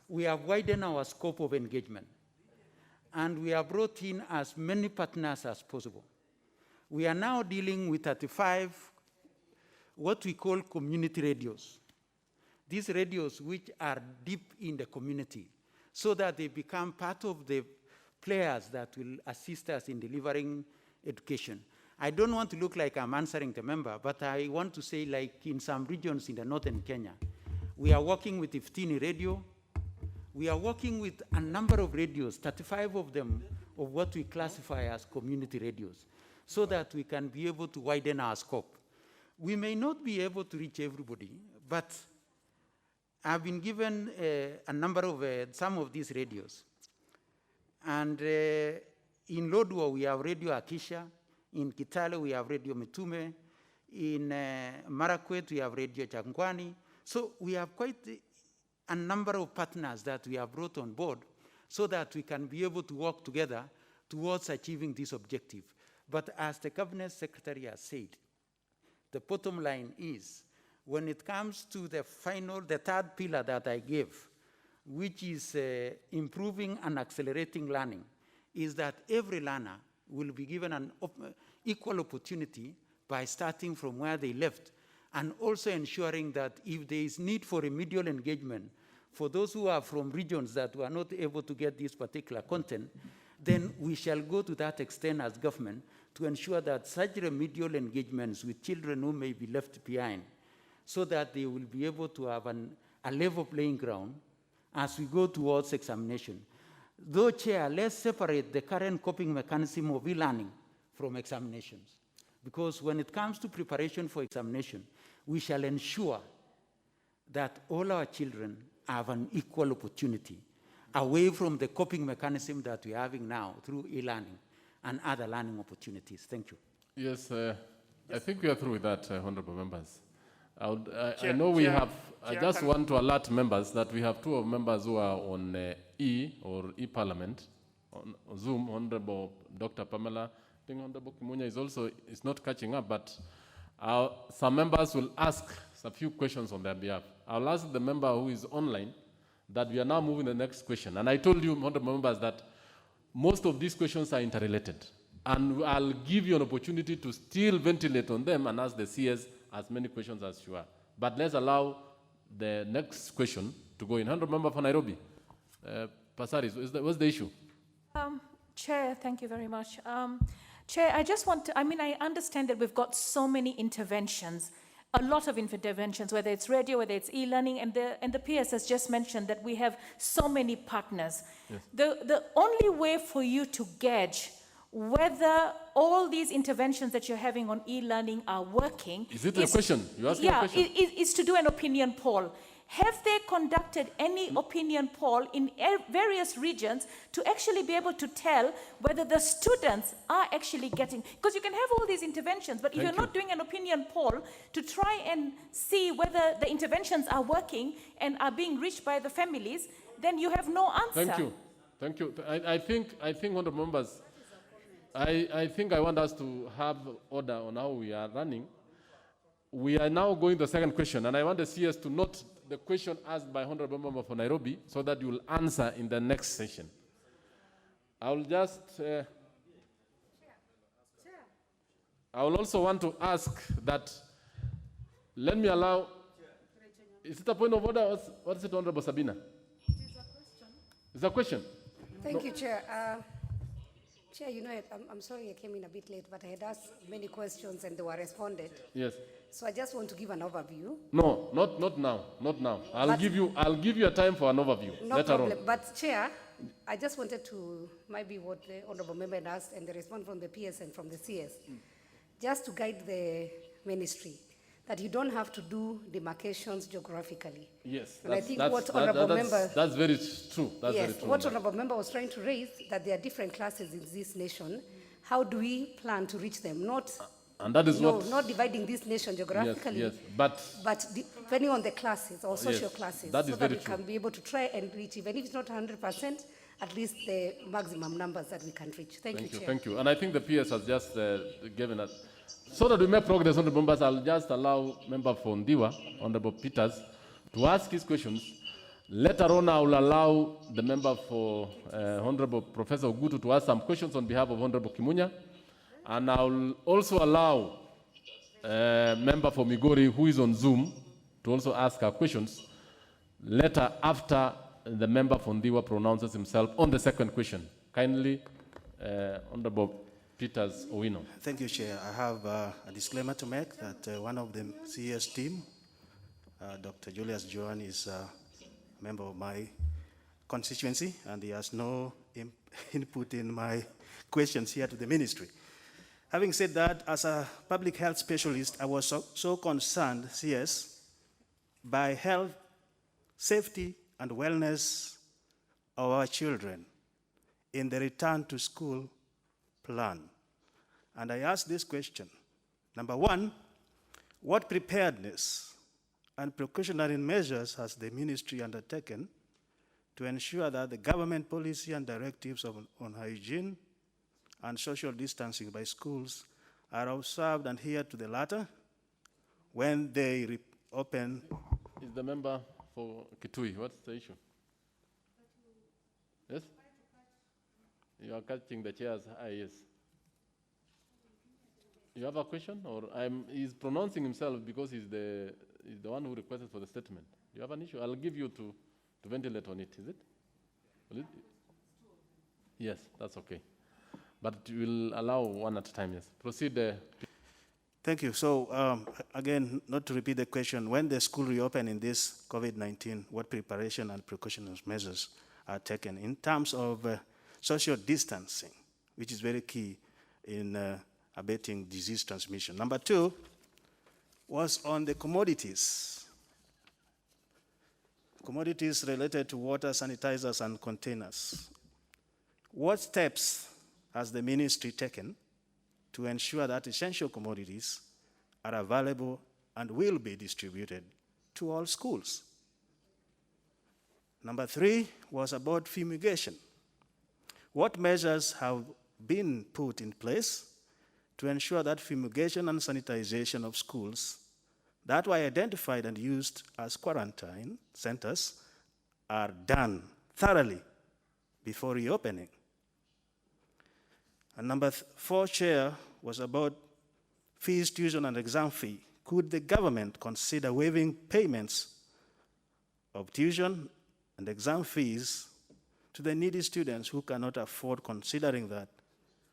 S2: We have widened our scope of engagement, and we have brought in as many partners as possible. We are now dealing with 35 what we call community radios. These radios which are deep in the community, so that they become part of the players that will assist us in delivering education. I don't want to look like I'm answering the member, but I want to say, like in some regions in the northern Kenya, we are working with Iftini Radio. We are working with a number of radios, 35 of them, of what we classify as community radios, so that we can be able to widen our scope. We may not be able to reach everybody, but I've been given a number of some of these radios. And in Lodwar, we have Radio Akisha. In Kitale, we have Radio Mitume. In Marakwet, we have Radio Changwani. So we have quite a number of partners that we have brought on board so that we can be able to work together towards achieving this objective. But as the Cabinet Secretary has said, the bottom line is, when it comes to the third pillar that I gave, which is improving and accelerating learning, is that every learner will be given an equal opportunity by starting from where they left, and also ensuring that if there is need for remedial engagement for those who are from regions that were not able to get this particular content, then we shall go to that extent as government to ensure that such remedial engagements with children who may be left behind, so that they will be able to have a level playing ground as we go towards examination. Though, Chair, let's separate the current coping mechanism of e-learning from examinations. Because when it comes to preparation for examination, we shall ensure that all our children have an equal opportunity, away from the coping mechanism that we're having now through e-learning and other learning opportunities. Thank you.
S1: Yes, I think we are through with that, honorable members.
S27: Chair,
S1: I know we
S27: Chair,
S1: have, I
S27: Chair,
S1: just want to alert members that we have 2 of members who are on e-parliament, on Zoom. Honorable Dr. Pamela, I think Honorable Kimunya is not catching up, but some members will ask a few questions on their behalf. I'll ask the member who is online that we are now moving to the next question. And I told you, honorable members, that most of these questions are interrelated. And I'll give you an opportunity to still ventilate on them and ask the CS as many questions as you are. But let's allow the next question to go in. Honorable member for Nairobi. Pasaris, what's the issue?
S9: Chair, thank you very much. Chair, I just want to, I understand that we've got so many interventions, a lot of interventions, whether it's radio, whether it's e-learning, and the PS has just mentioned that we have so many partners.
S1: Yes.
S9: The only way for you to gauge whether all these interventions that you're having on e-learning are working.
S1: Is it a question? You're asking a question?
S9: Is to do an opinion poll. Have they conducted any opinion poll in various regions to actually be able to tell whether the students are actually getting, because you can have all these interventions, but if you're not doing an opinion poll to try and see whether the interventions are working and are being reached by the families, then you have no answer.
S1: Thank you. Thank you. I think, honorable members, I think I want us to have order on how we are running. We are now going to the second question, and I want the CS to note the question asked by honorable member for Nairobi so that you will answer in the next session. I will just, I will also want to ask that, let me allow, is it a point of order? What is it, Honorable Sabina?
S10: It is a question.
S1: It's a question?
S10: Thank you, Chair. Chair, you know, I'm sorry I came in a bit late, but I had asked many questions and they were responded.
S1: Yes.
S10: So I just want to give an overview.
S1: No, not now, not now. I'll give you a time for an overview
S10: No
S1: later
S10: problem.
S1: on.
S10: But Chair, I just wanted to, maybe what the honorable member had asked and the response from the PS and from the CS, just to guide the ministry, that you don't have to do demarcations geographically.
S1: Yes,
S10: And I think what honorable member...
S1: That's very true. That's
S10: yes,
S1: very true.
S10: what honorable member was trying to raise, that there are different classes in this nation. How do we plan to reach them?
S1: And that is
S10: not dividing this nation geographically,
S1: yes, but
S10: depending on the classes or social classes,
S1: that is
S10: so that
S1: very
S10: we
S1: true.
S10: can be able to try and reach, even if it's not 100%, at least the maximum numbers that we can reach. Thank you, Chair.
S1: Thank you. And I think the PS has just given us, so that we make progress on the members, I'll just allow Member for Ndiwa, Honorable Peters, to ask his questions. Later on, I will allow the member for Honorable Professor Ogutu to ask some questions on behalf of Honorable Kimunya. And I will also allow member for Migori, who is on Zoom, to also ask her questions later after the member for Ndiwa pronounces himself on the second question. Kindly, Honorable Peters Owino.
S6: Thank you, Chair. I have a disclaimer to make that one of the CS team, Dr. Julius Joan, is a member of my constituency, and he has no input in my questions here to the ministry. Having said that, as a public health specialist, I was so concerned, CS, by health, safety, and wellness of our children in the return to school plan. And I asked this question. Number one, what preparedness and precautionary measures has the ministry undertaken to ensure that the government policy and directives on hygiene and social distancing by schools are observed and adhered to the latter when they reopen?
S1: Is the member for Kitui, what's the issue? Yes? You are catching the chair's eye, yes. You have a question? Or he's pronouncing himself because he's the one who requested for the statement. You have an issue? I'll give you to ventilate on it, is it? Will it? Yes, that's okay. But we'll allow one at a time, yes. Proceed.
S6: Thank you. So again, not to repeat the question, when the school reopen in this COVID-19, what preparation and precautionary measures are taken in terms of social distancing, which is very key in abating disease transmission? Number two was on the commodities related to water, sanitizers, and containers. What steps has the ministry taken to ensure that essential commodities are available and will be distributed to all schools? Number three was about fumigation. What measures have been put in place to ensure that fumigation and sanitization of schools that were identified and used as quarantine centers
S27: are done thoroughly before reopening. And number 4, Chair, was about fees, tuition, and exam fee. Could the government consider waiving payments of tuition and exam fees to the needy students who cannot afford, considering that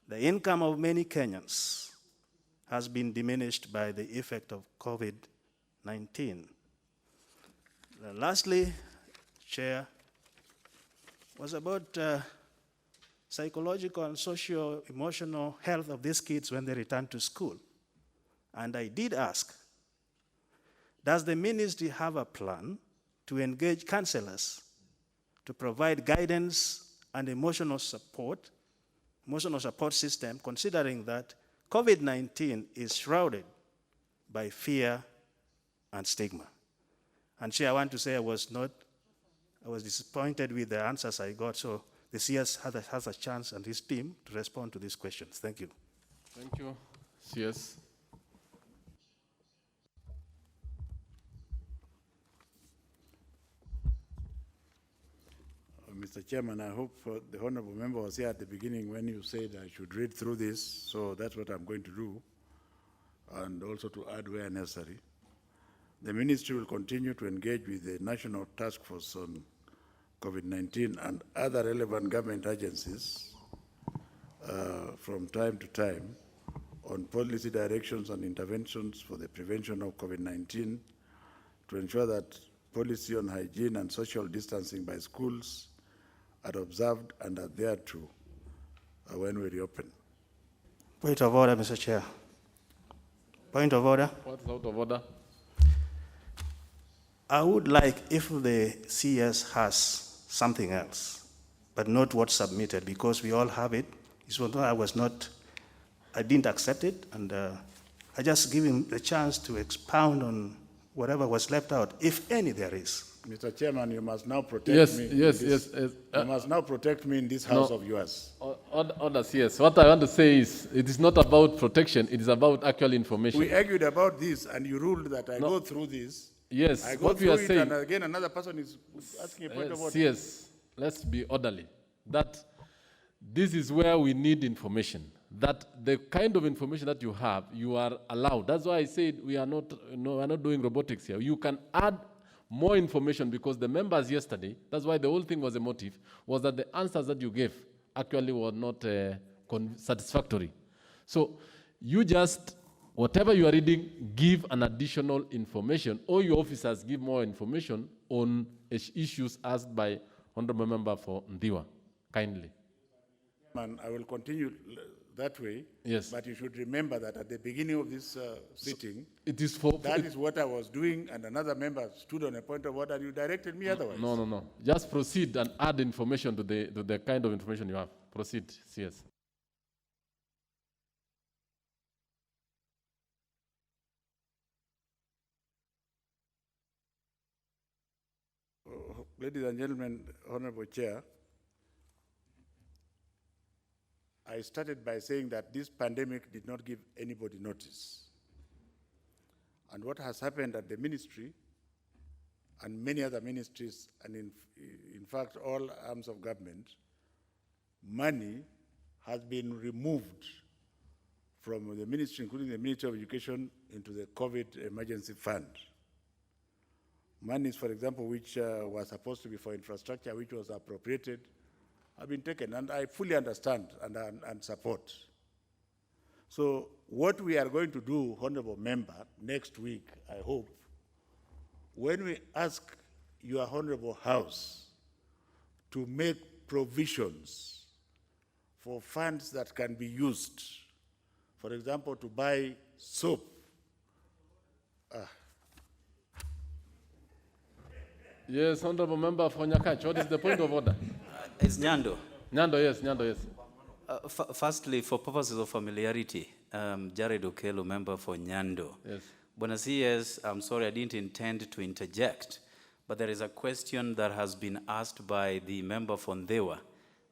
S27: the income of many Kenyans has been diminished by the effect of COVID-19? Lastly, Chair, was about psychological and socio-emotional health of these kids when they return to school. And I did ask, does the ministry have a plan to engage counselors to provide guidance and emotional support system, considering that COVID-19 is shrouded by fear and stigma? And Chair, I want to say I was disappointed with the answers I got, so the CS has a chance and his team to respond to these questions. Thank you.
S1: Thank you, CS.
S4: Mr. Chairman, I hope the honorable member was here at the beginning when you said I should read through this, so that's what I'm going to do, and also to add where necessary. The ministry will continue to engage with the National Task Force on COVID-19 and other relevant government agencies from time to time on policy directions and interventions for the prevention of COVID-19 to ensure that policy on hygiene and social distancing by schools are observed and adhered to when we reopen.
S27: Point of order, Mr. Chair. Point of order.
S1: What's out of order?
S27: I would like if the CS has something else, but not what's submitted, because we all have it. I didn't accept it, and I just give him the chance to expound on whatever was left out, if any there is.
S4: Mr. Chairman, you must now protect me.
S1: Yes.
S4: You must now protect me in this house of yours.
S1: Orders, yes. What I want to say is, it is not about protection, it is about actual information.
S4: We argued about this, and you ruled that I go through this.
S1: Yes,
S4: I go
S1: what we
S4: through
S1: are
S4: it,
S1: saying.
S4: and again another person is asking a point of order.
S1: Yes, let's be orderly. That this is where we need information. That the kind of information that you have, you are allowed. That's why I said we are not doing robotics here. You can add more information, because the members yesterday, that's why the whole thing was a motive, was that the answers that you gave actually were not satisfactory. So you just, whatever you are reading, give an additional information, or your officers give more information on issues asked by Honorable Member for Ndiwa, kindly.
S4: Man, I will continue that way.
S1: Yes.
S4: But you should remember that at the beginning of this sitting,
S1: it is
S4: that is what I was doing, and another member stood on a point of order, and you directed me otherwise.
S1: No. Just proceed and add information to the kind of information you have. Proceed, CS.
S4: Ladies and gentlemen, Honorable Chair, I started by saying that this pandemic did not give anybody notice. And what has happened at the ministry and many other ministries, and in fact all arms of government, money has been removed from the ministry, including the Ministry of Education, into the COVID emergency fund. Monies, for example, which was supposed to be for infrastructure, which was appropriated, have been taken, and I fully understand and support. So what we are going to do, Honorable Member, next week, I hope, when we ask your Honorable House to make provisions for funds that can be used, for example, to buy soap.
S1: Yes, Honorable Member for Nyakach, what is the point of order?
S14: It's Nyando.
S1: Nyando, yes.
S14: Firstly, for purposes of familiarity, Jared Okelo, member for Nyando.
S1: Yes.
S14: Buenos Dias, I'm sorry, I didn't intend to interject, but there is a question that has been asked by the member for Ndewa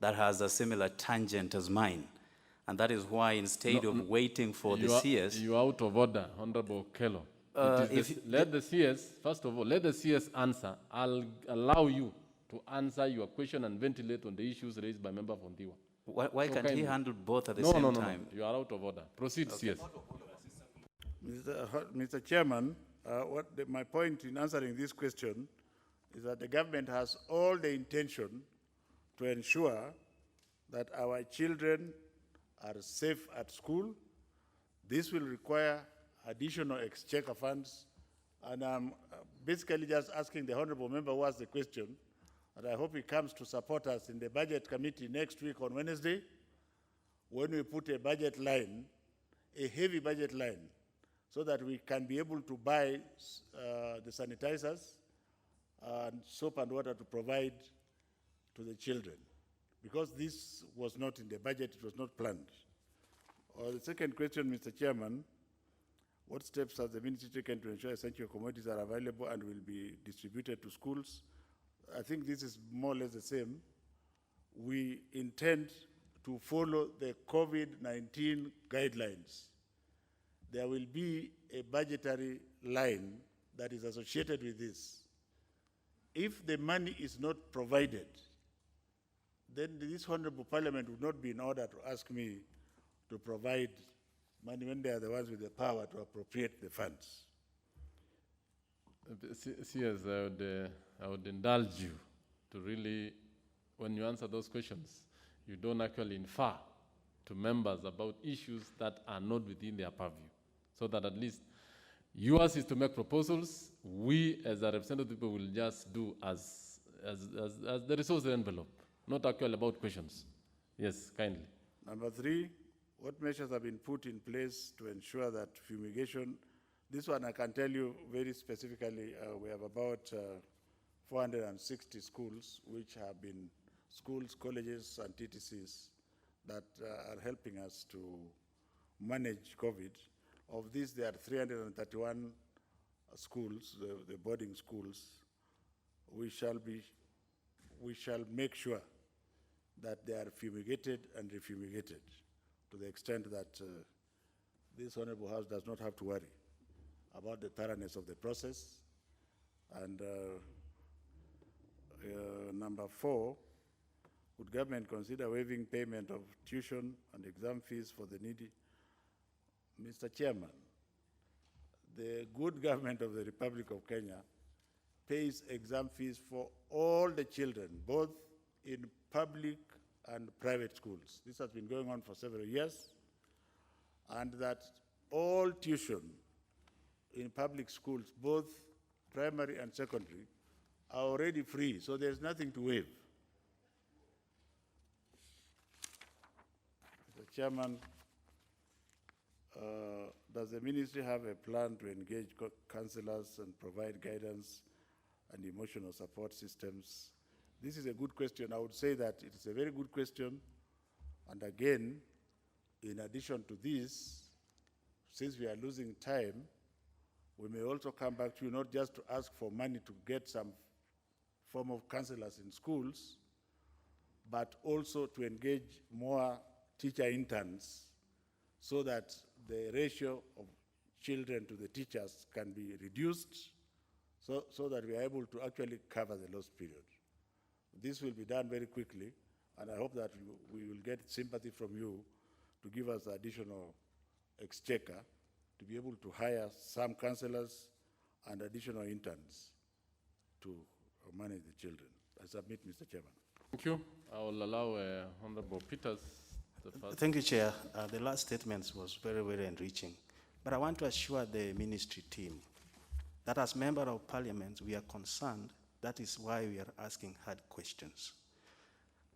S14: that has a similar tangent as mine. And that is why instead of waiting for the CS...
S1: You are out of order, Honorable Okelo. Let the CS, first of all, let the CS answer. I'll allow you to answer your question and ventilate on the issues raised by Member Fondiwa.
S14: Why
S1: So
S14: can't he
S1: kindly.
S14: handle both at the
S1: No,
S14: same
S1: no, no,
S14: time?
S1: no, you are out of order. Proceed, CS.
S4: Mr. Chairman, my point in answering this question is that the government has all the intention to ensure that our children are safe at school. This will require additional exchequer funds, and I'm basically just asking the honorable member who asked the question, and I hope he comes to support us in the budget committee next week on Wednesday, when we put a budget line, a heavy budget line, so that we can be able to buy the sanitizers and soap and water to provide to the children. Because this was not in the budget, it was not planned. The second question, Mr. Chairman, what steps has the ministry taken to ensure essential commodities are available and will be distributed to schools? I think this is more or less the same. We intend to follow the COVID-19 guidelines. There will be a budgetary line that is associated with this. If the money is not provided, then this honorable parliament would not be in order to ask me to provide money when they are the ones with the power to appropriate the funds.
S1: CS, I would indulge you to really, when you answer those questions, you don't actually infer to members about issues that are not within their purview, so that at least yours is to make proposals. We, as a representative people, will just do as the resource envelope, not actually about questions. Yes, kindly.
S4: Number 3, what measures have been put in place to ensure that fumigation, this one I can tell you very specifically, we have about 460 schools, which have been schools, colleges, and TTCs that are helping us to manage COVID. Of these, there are 331 schools, the boarding schools. We shall make sure that they are fumigated and refumigated to the extent that this honorable house does not have to worry about the thoroughness of the process. And number 4, would government consider waiving payment of tuition and exam fees for the needy? Mr. Chairman, the good government of the Republic of Kenya pays exam fees for all the children, both in public and private schools. This has been going on for several years, and that all tuition in public schools, both primary and secondary, are already free, so there's nothing to waive. Mr. Chairman, does the ministry have a plan to engage counselors and provide guidance and emotional support systems? This is a good question. I would say that it is a very good question. And again, in addition to this, since we are losing time, we may also come back to you not just to ask for money to get some form of counselors in schools, but also to engage more teacher interns so that the ratio of children to the teachers can be reduced so that we are able to actually cover the lost period. This will be done very quickly, and I hope that we will get sympathy from you to give us additional exchequer to be able to hire some counselors and additional interns to manage the children. I submit, Mr. Chairman.
S1: Thank you. I will allow Honorable Peters the first.
S27: Thank you, Chair. The last statement was very, very enriching. But I want to assure the ministry team that as member of parliament, we are concerned. That is why we are asking hard questions.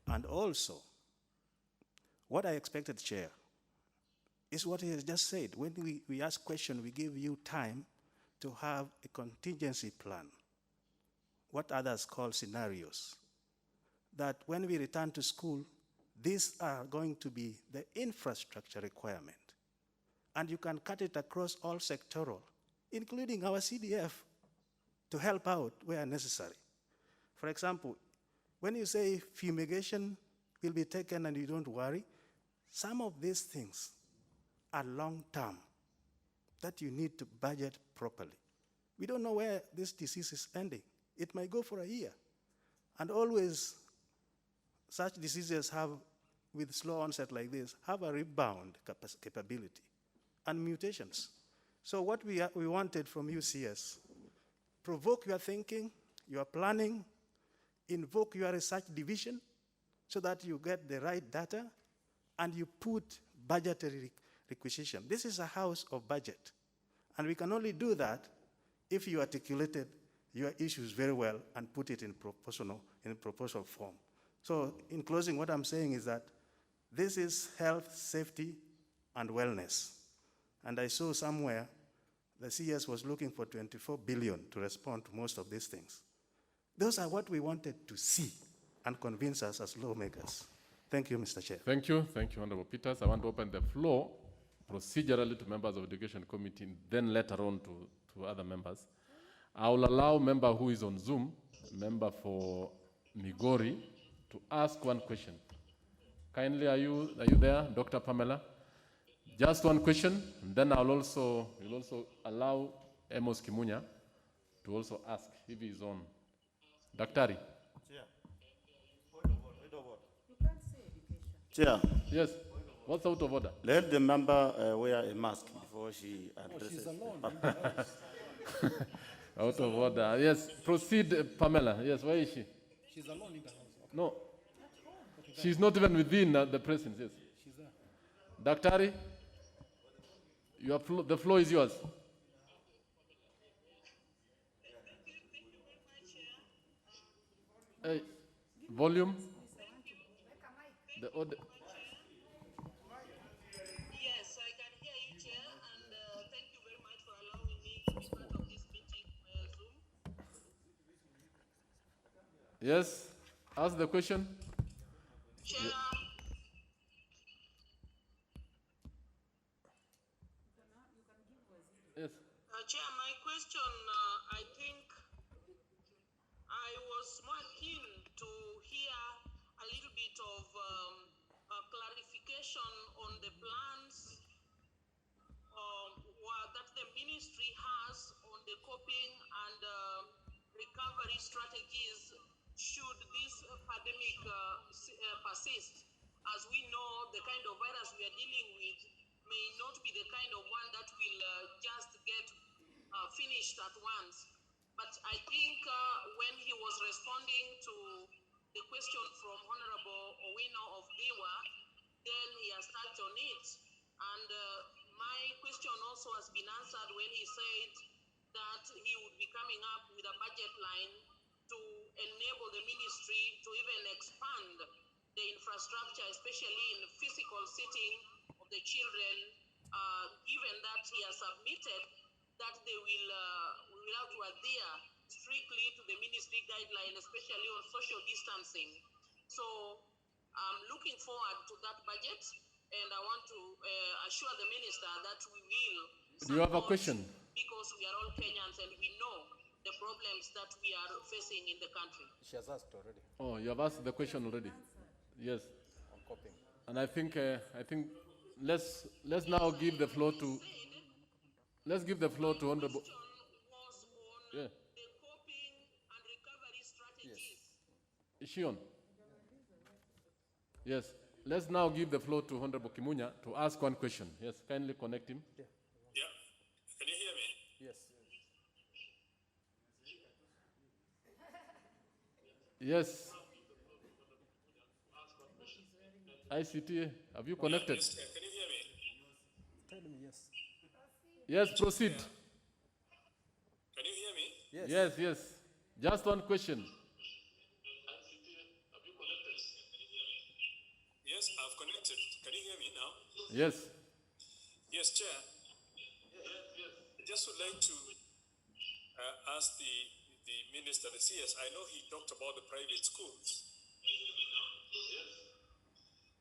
S27: And also, what I expected, Chair, is what he has just said. When we ask questions, we give you time to have a contingency plan, what others call scenarios, that when we return to school, these are going to be the infrastructure requirement. And you can cut it across all sectoral, including our CDF, to help out where necessary. For example, when you say fumigation will be taken and you don't worry, some of these things are long-term that you need to budget properly. We don't know where this disease is ending. It might go for a year. And always, such diseases have, with slow onset like this, have a rebound capability and mutations. So what we wanted from UCS, provoke your thinking, your planning, invoke your research division so that you get the right data and you put budgetary requisition. This is a house of budget. And we can only do that if you articulated your issues very well and put it in proposal form. So in closing, what I'm saying is that this is health, safety, and wellness. And I saw somewhere the CS was looking for 24 billion to respond to most of these things. Those are what we wanted to see and convince us as lawmakers. Thank you, Mr. Chair.
S1: Thank you, Honorable Peters. I want to open the floor procedurally to members of the Education Committee, then later on to other members. I will allow member who is on Zoom, member for Migori, to ask one question. Kindly, are you there, Dr. Pamela? Just one question, and then we'll also allow Amos Kimunya to also ask if he's on. Daktari.
S8: Chair.
S1: Yes. What's out of order?
S8: Let the member wear a mask before she addresses.
S1: Out of order. Yes. Proceed, Pamela. Yes. Where is she?
S13: She's alone in the house.
S1: No. She's not even within the presence. Yes.
S13: She's there.
S1: Daktari, the floor is yours. Hey, volume. The order.
S16: Yes, I can hear you, Chair, and thank you very much for allowing me to be part of this meeting Zoom.
S1: Yes, ask the question.
S16: Chair.
S1: Yes.
S16: Chair, my question, I think I was more keen to hear a little bit of clarification on the plans that the ministry has on the coping and recovery strategies should this pandemic persist. As we know, the kind of virus we are dealing with may not be the kind of one that will just get finished at once. But I think when he was responding to the question from Honorable Owino of Dewa, then he has touched on it. And my question also has been answered when he said that he would be coming up with a budget line to enable the ministry to even expand the infrastructure, especially in physical seating of the children, given that he has submitted that they will have to adhere strictly to the ministry guideline, especially on social distancing. So I'm looking forward to that budget, and I want to assure the minister that we will.
S1: Do you have a question?
S16: Because we are all Kenyans and we know the problems that we are facing in the country.
S13: She has asked already.
S1: Oh, you have asked the question already. Yes.
S13: On coping.
S1: And I think let's now give the floor to. Let's give the floor to Honorable. Yeah. Is she on? Yes. Let's now give the floor to Honorable Kimunya to ask one question. Yes, kindly connect him.
S13: Yeah.
S16: Yeah. Can you hear me?
S13: Yes.
S1: Yes. ICT, have you connected?
S16: Can you hear me?
S13: Tell me yes.
S1: Yes, proceed.
S16: Can you hear me?
S1: Yes, yes. Just one question.
S16: Yes, I've connected. Can you hear me now?
S1: Yes.
S16: Yes, Chair. I just would like to ask the minister, the CS. I know he talked about the private schools.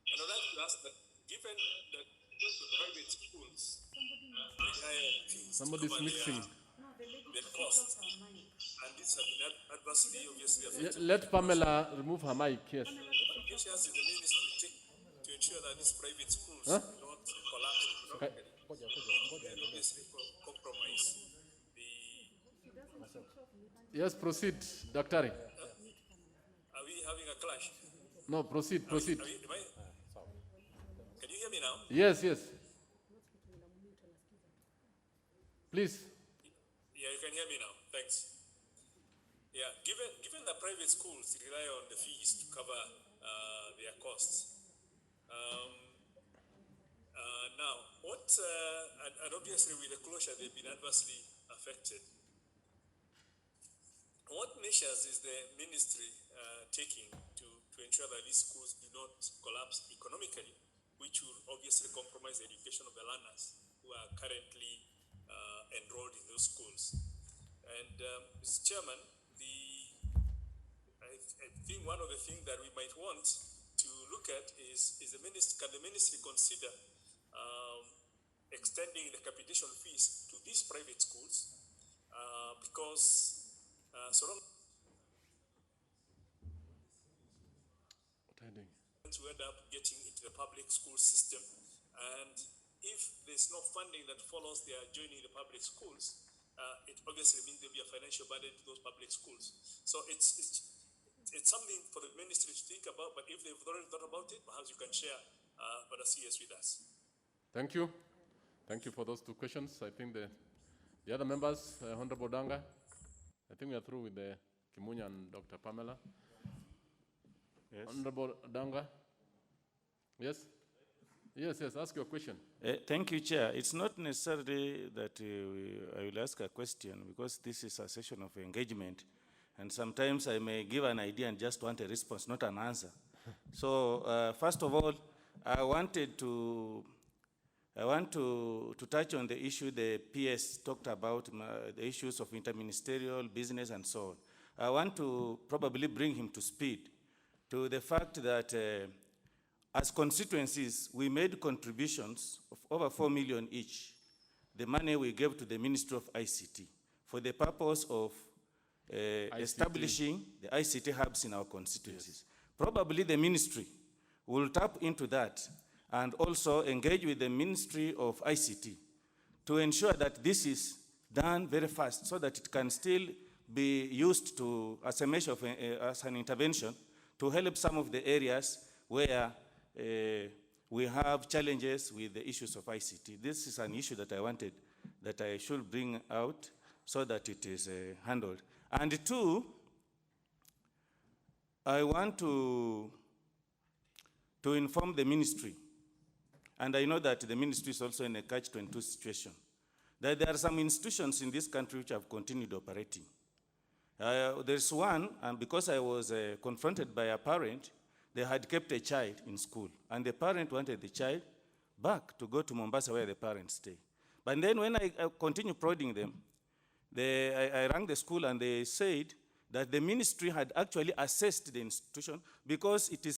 S16: And I'd like to ask that, given that the private schools,
S1: Somebody's mixing.
S16: the cost, and this has been adversely obviously affected.
S1: Let Pamela remove her mic, yes.
S16: Which has the ministry to ensure that these private schools
S1: Huh?
S16: don't collapse
S1: Okay.
S16: and obviously compromise the.
S1: Yes, proceed, Daktari. No, proceed.
S15: Can you hear me now?
S1: Yes, yes. Please.
S15: Yeah, you can hear me now. Thanks. Yeah, given that private schools rely on the fees to cover their costs, now and obviously with the closure they've been adversely affected. What measures is the ministry taking to ensure that these schools do not collapse economically, which will obviously compromise the education of the learners who are currently enrolled in those schools? And Mr. Chairman, I think one of the things that we might want to look at is can the ministry consider extending the capitation fees to these private schools, because so long to end up getting into the public school system, and if there's no funding that follows their joining the public schools, it obviously means there'll be a financial burden to those public schools. So it's something for the ministry to think about, but if they've already thought about it, perhaps you can share what the CS with us.
S1: Thank you. Thank you for those two questions. I think the other members, Honorable Danga, I think we are through with the Kimunya and Dr. Pamela.
S8: Yes.
S1: Honorable Danga. Yes? Yes, ask your question.
S8: Thank you, Chair. It's not necessarily that I will ask a question, because this is a session of engagement, and sometimes I may give an idea and just want a response, not an answer. So first of all, I want to touch on the issue the PS talked about, the issues of interministerial business and so on. I want to probably bring him to speed to the fact that as constituencies, we made contributions of over 4 million each, the money we gave to the Ministry of ICT for the purpose of establishing the ICT hubs in our constituencies. Yes. Probably the ministry will tap into that and also engage with the Ministry of ICT to ensure that this is done very fast, so that it can still be used to, as a measure of, as an intervention to help some of the areas where we have challenges with the issues of ICT. This is an issue that I wanted, that I should bring out so that it is handled. And two, I want to inform the ministry, and I know that the ministry is also in a catch-22 situation, that there are some institutions in this country which have continued operating. There's one, and because I was confronted by a parent, they had kept a child in school, and the parent wanted the child back to go to Mombasa where the parents stay. But then when I continued prodding them, I rang the school and they said that the ministry had actually assessed the institution because it is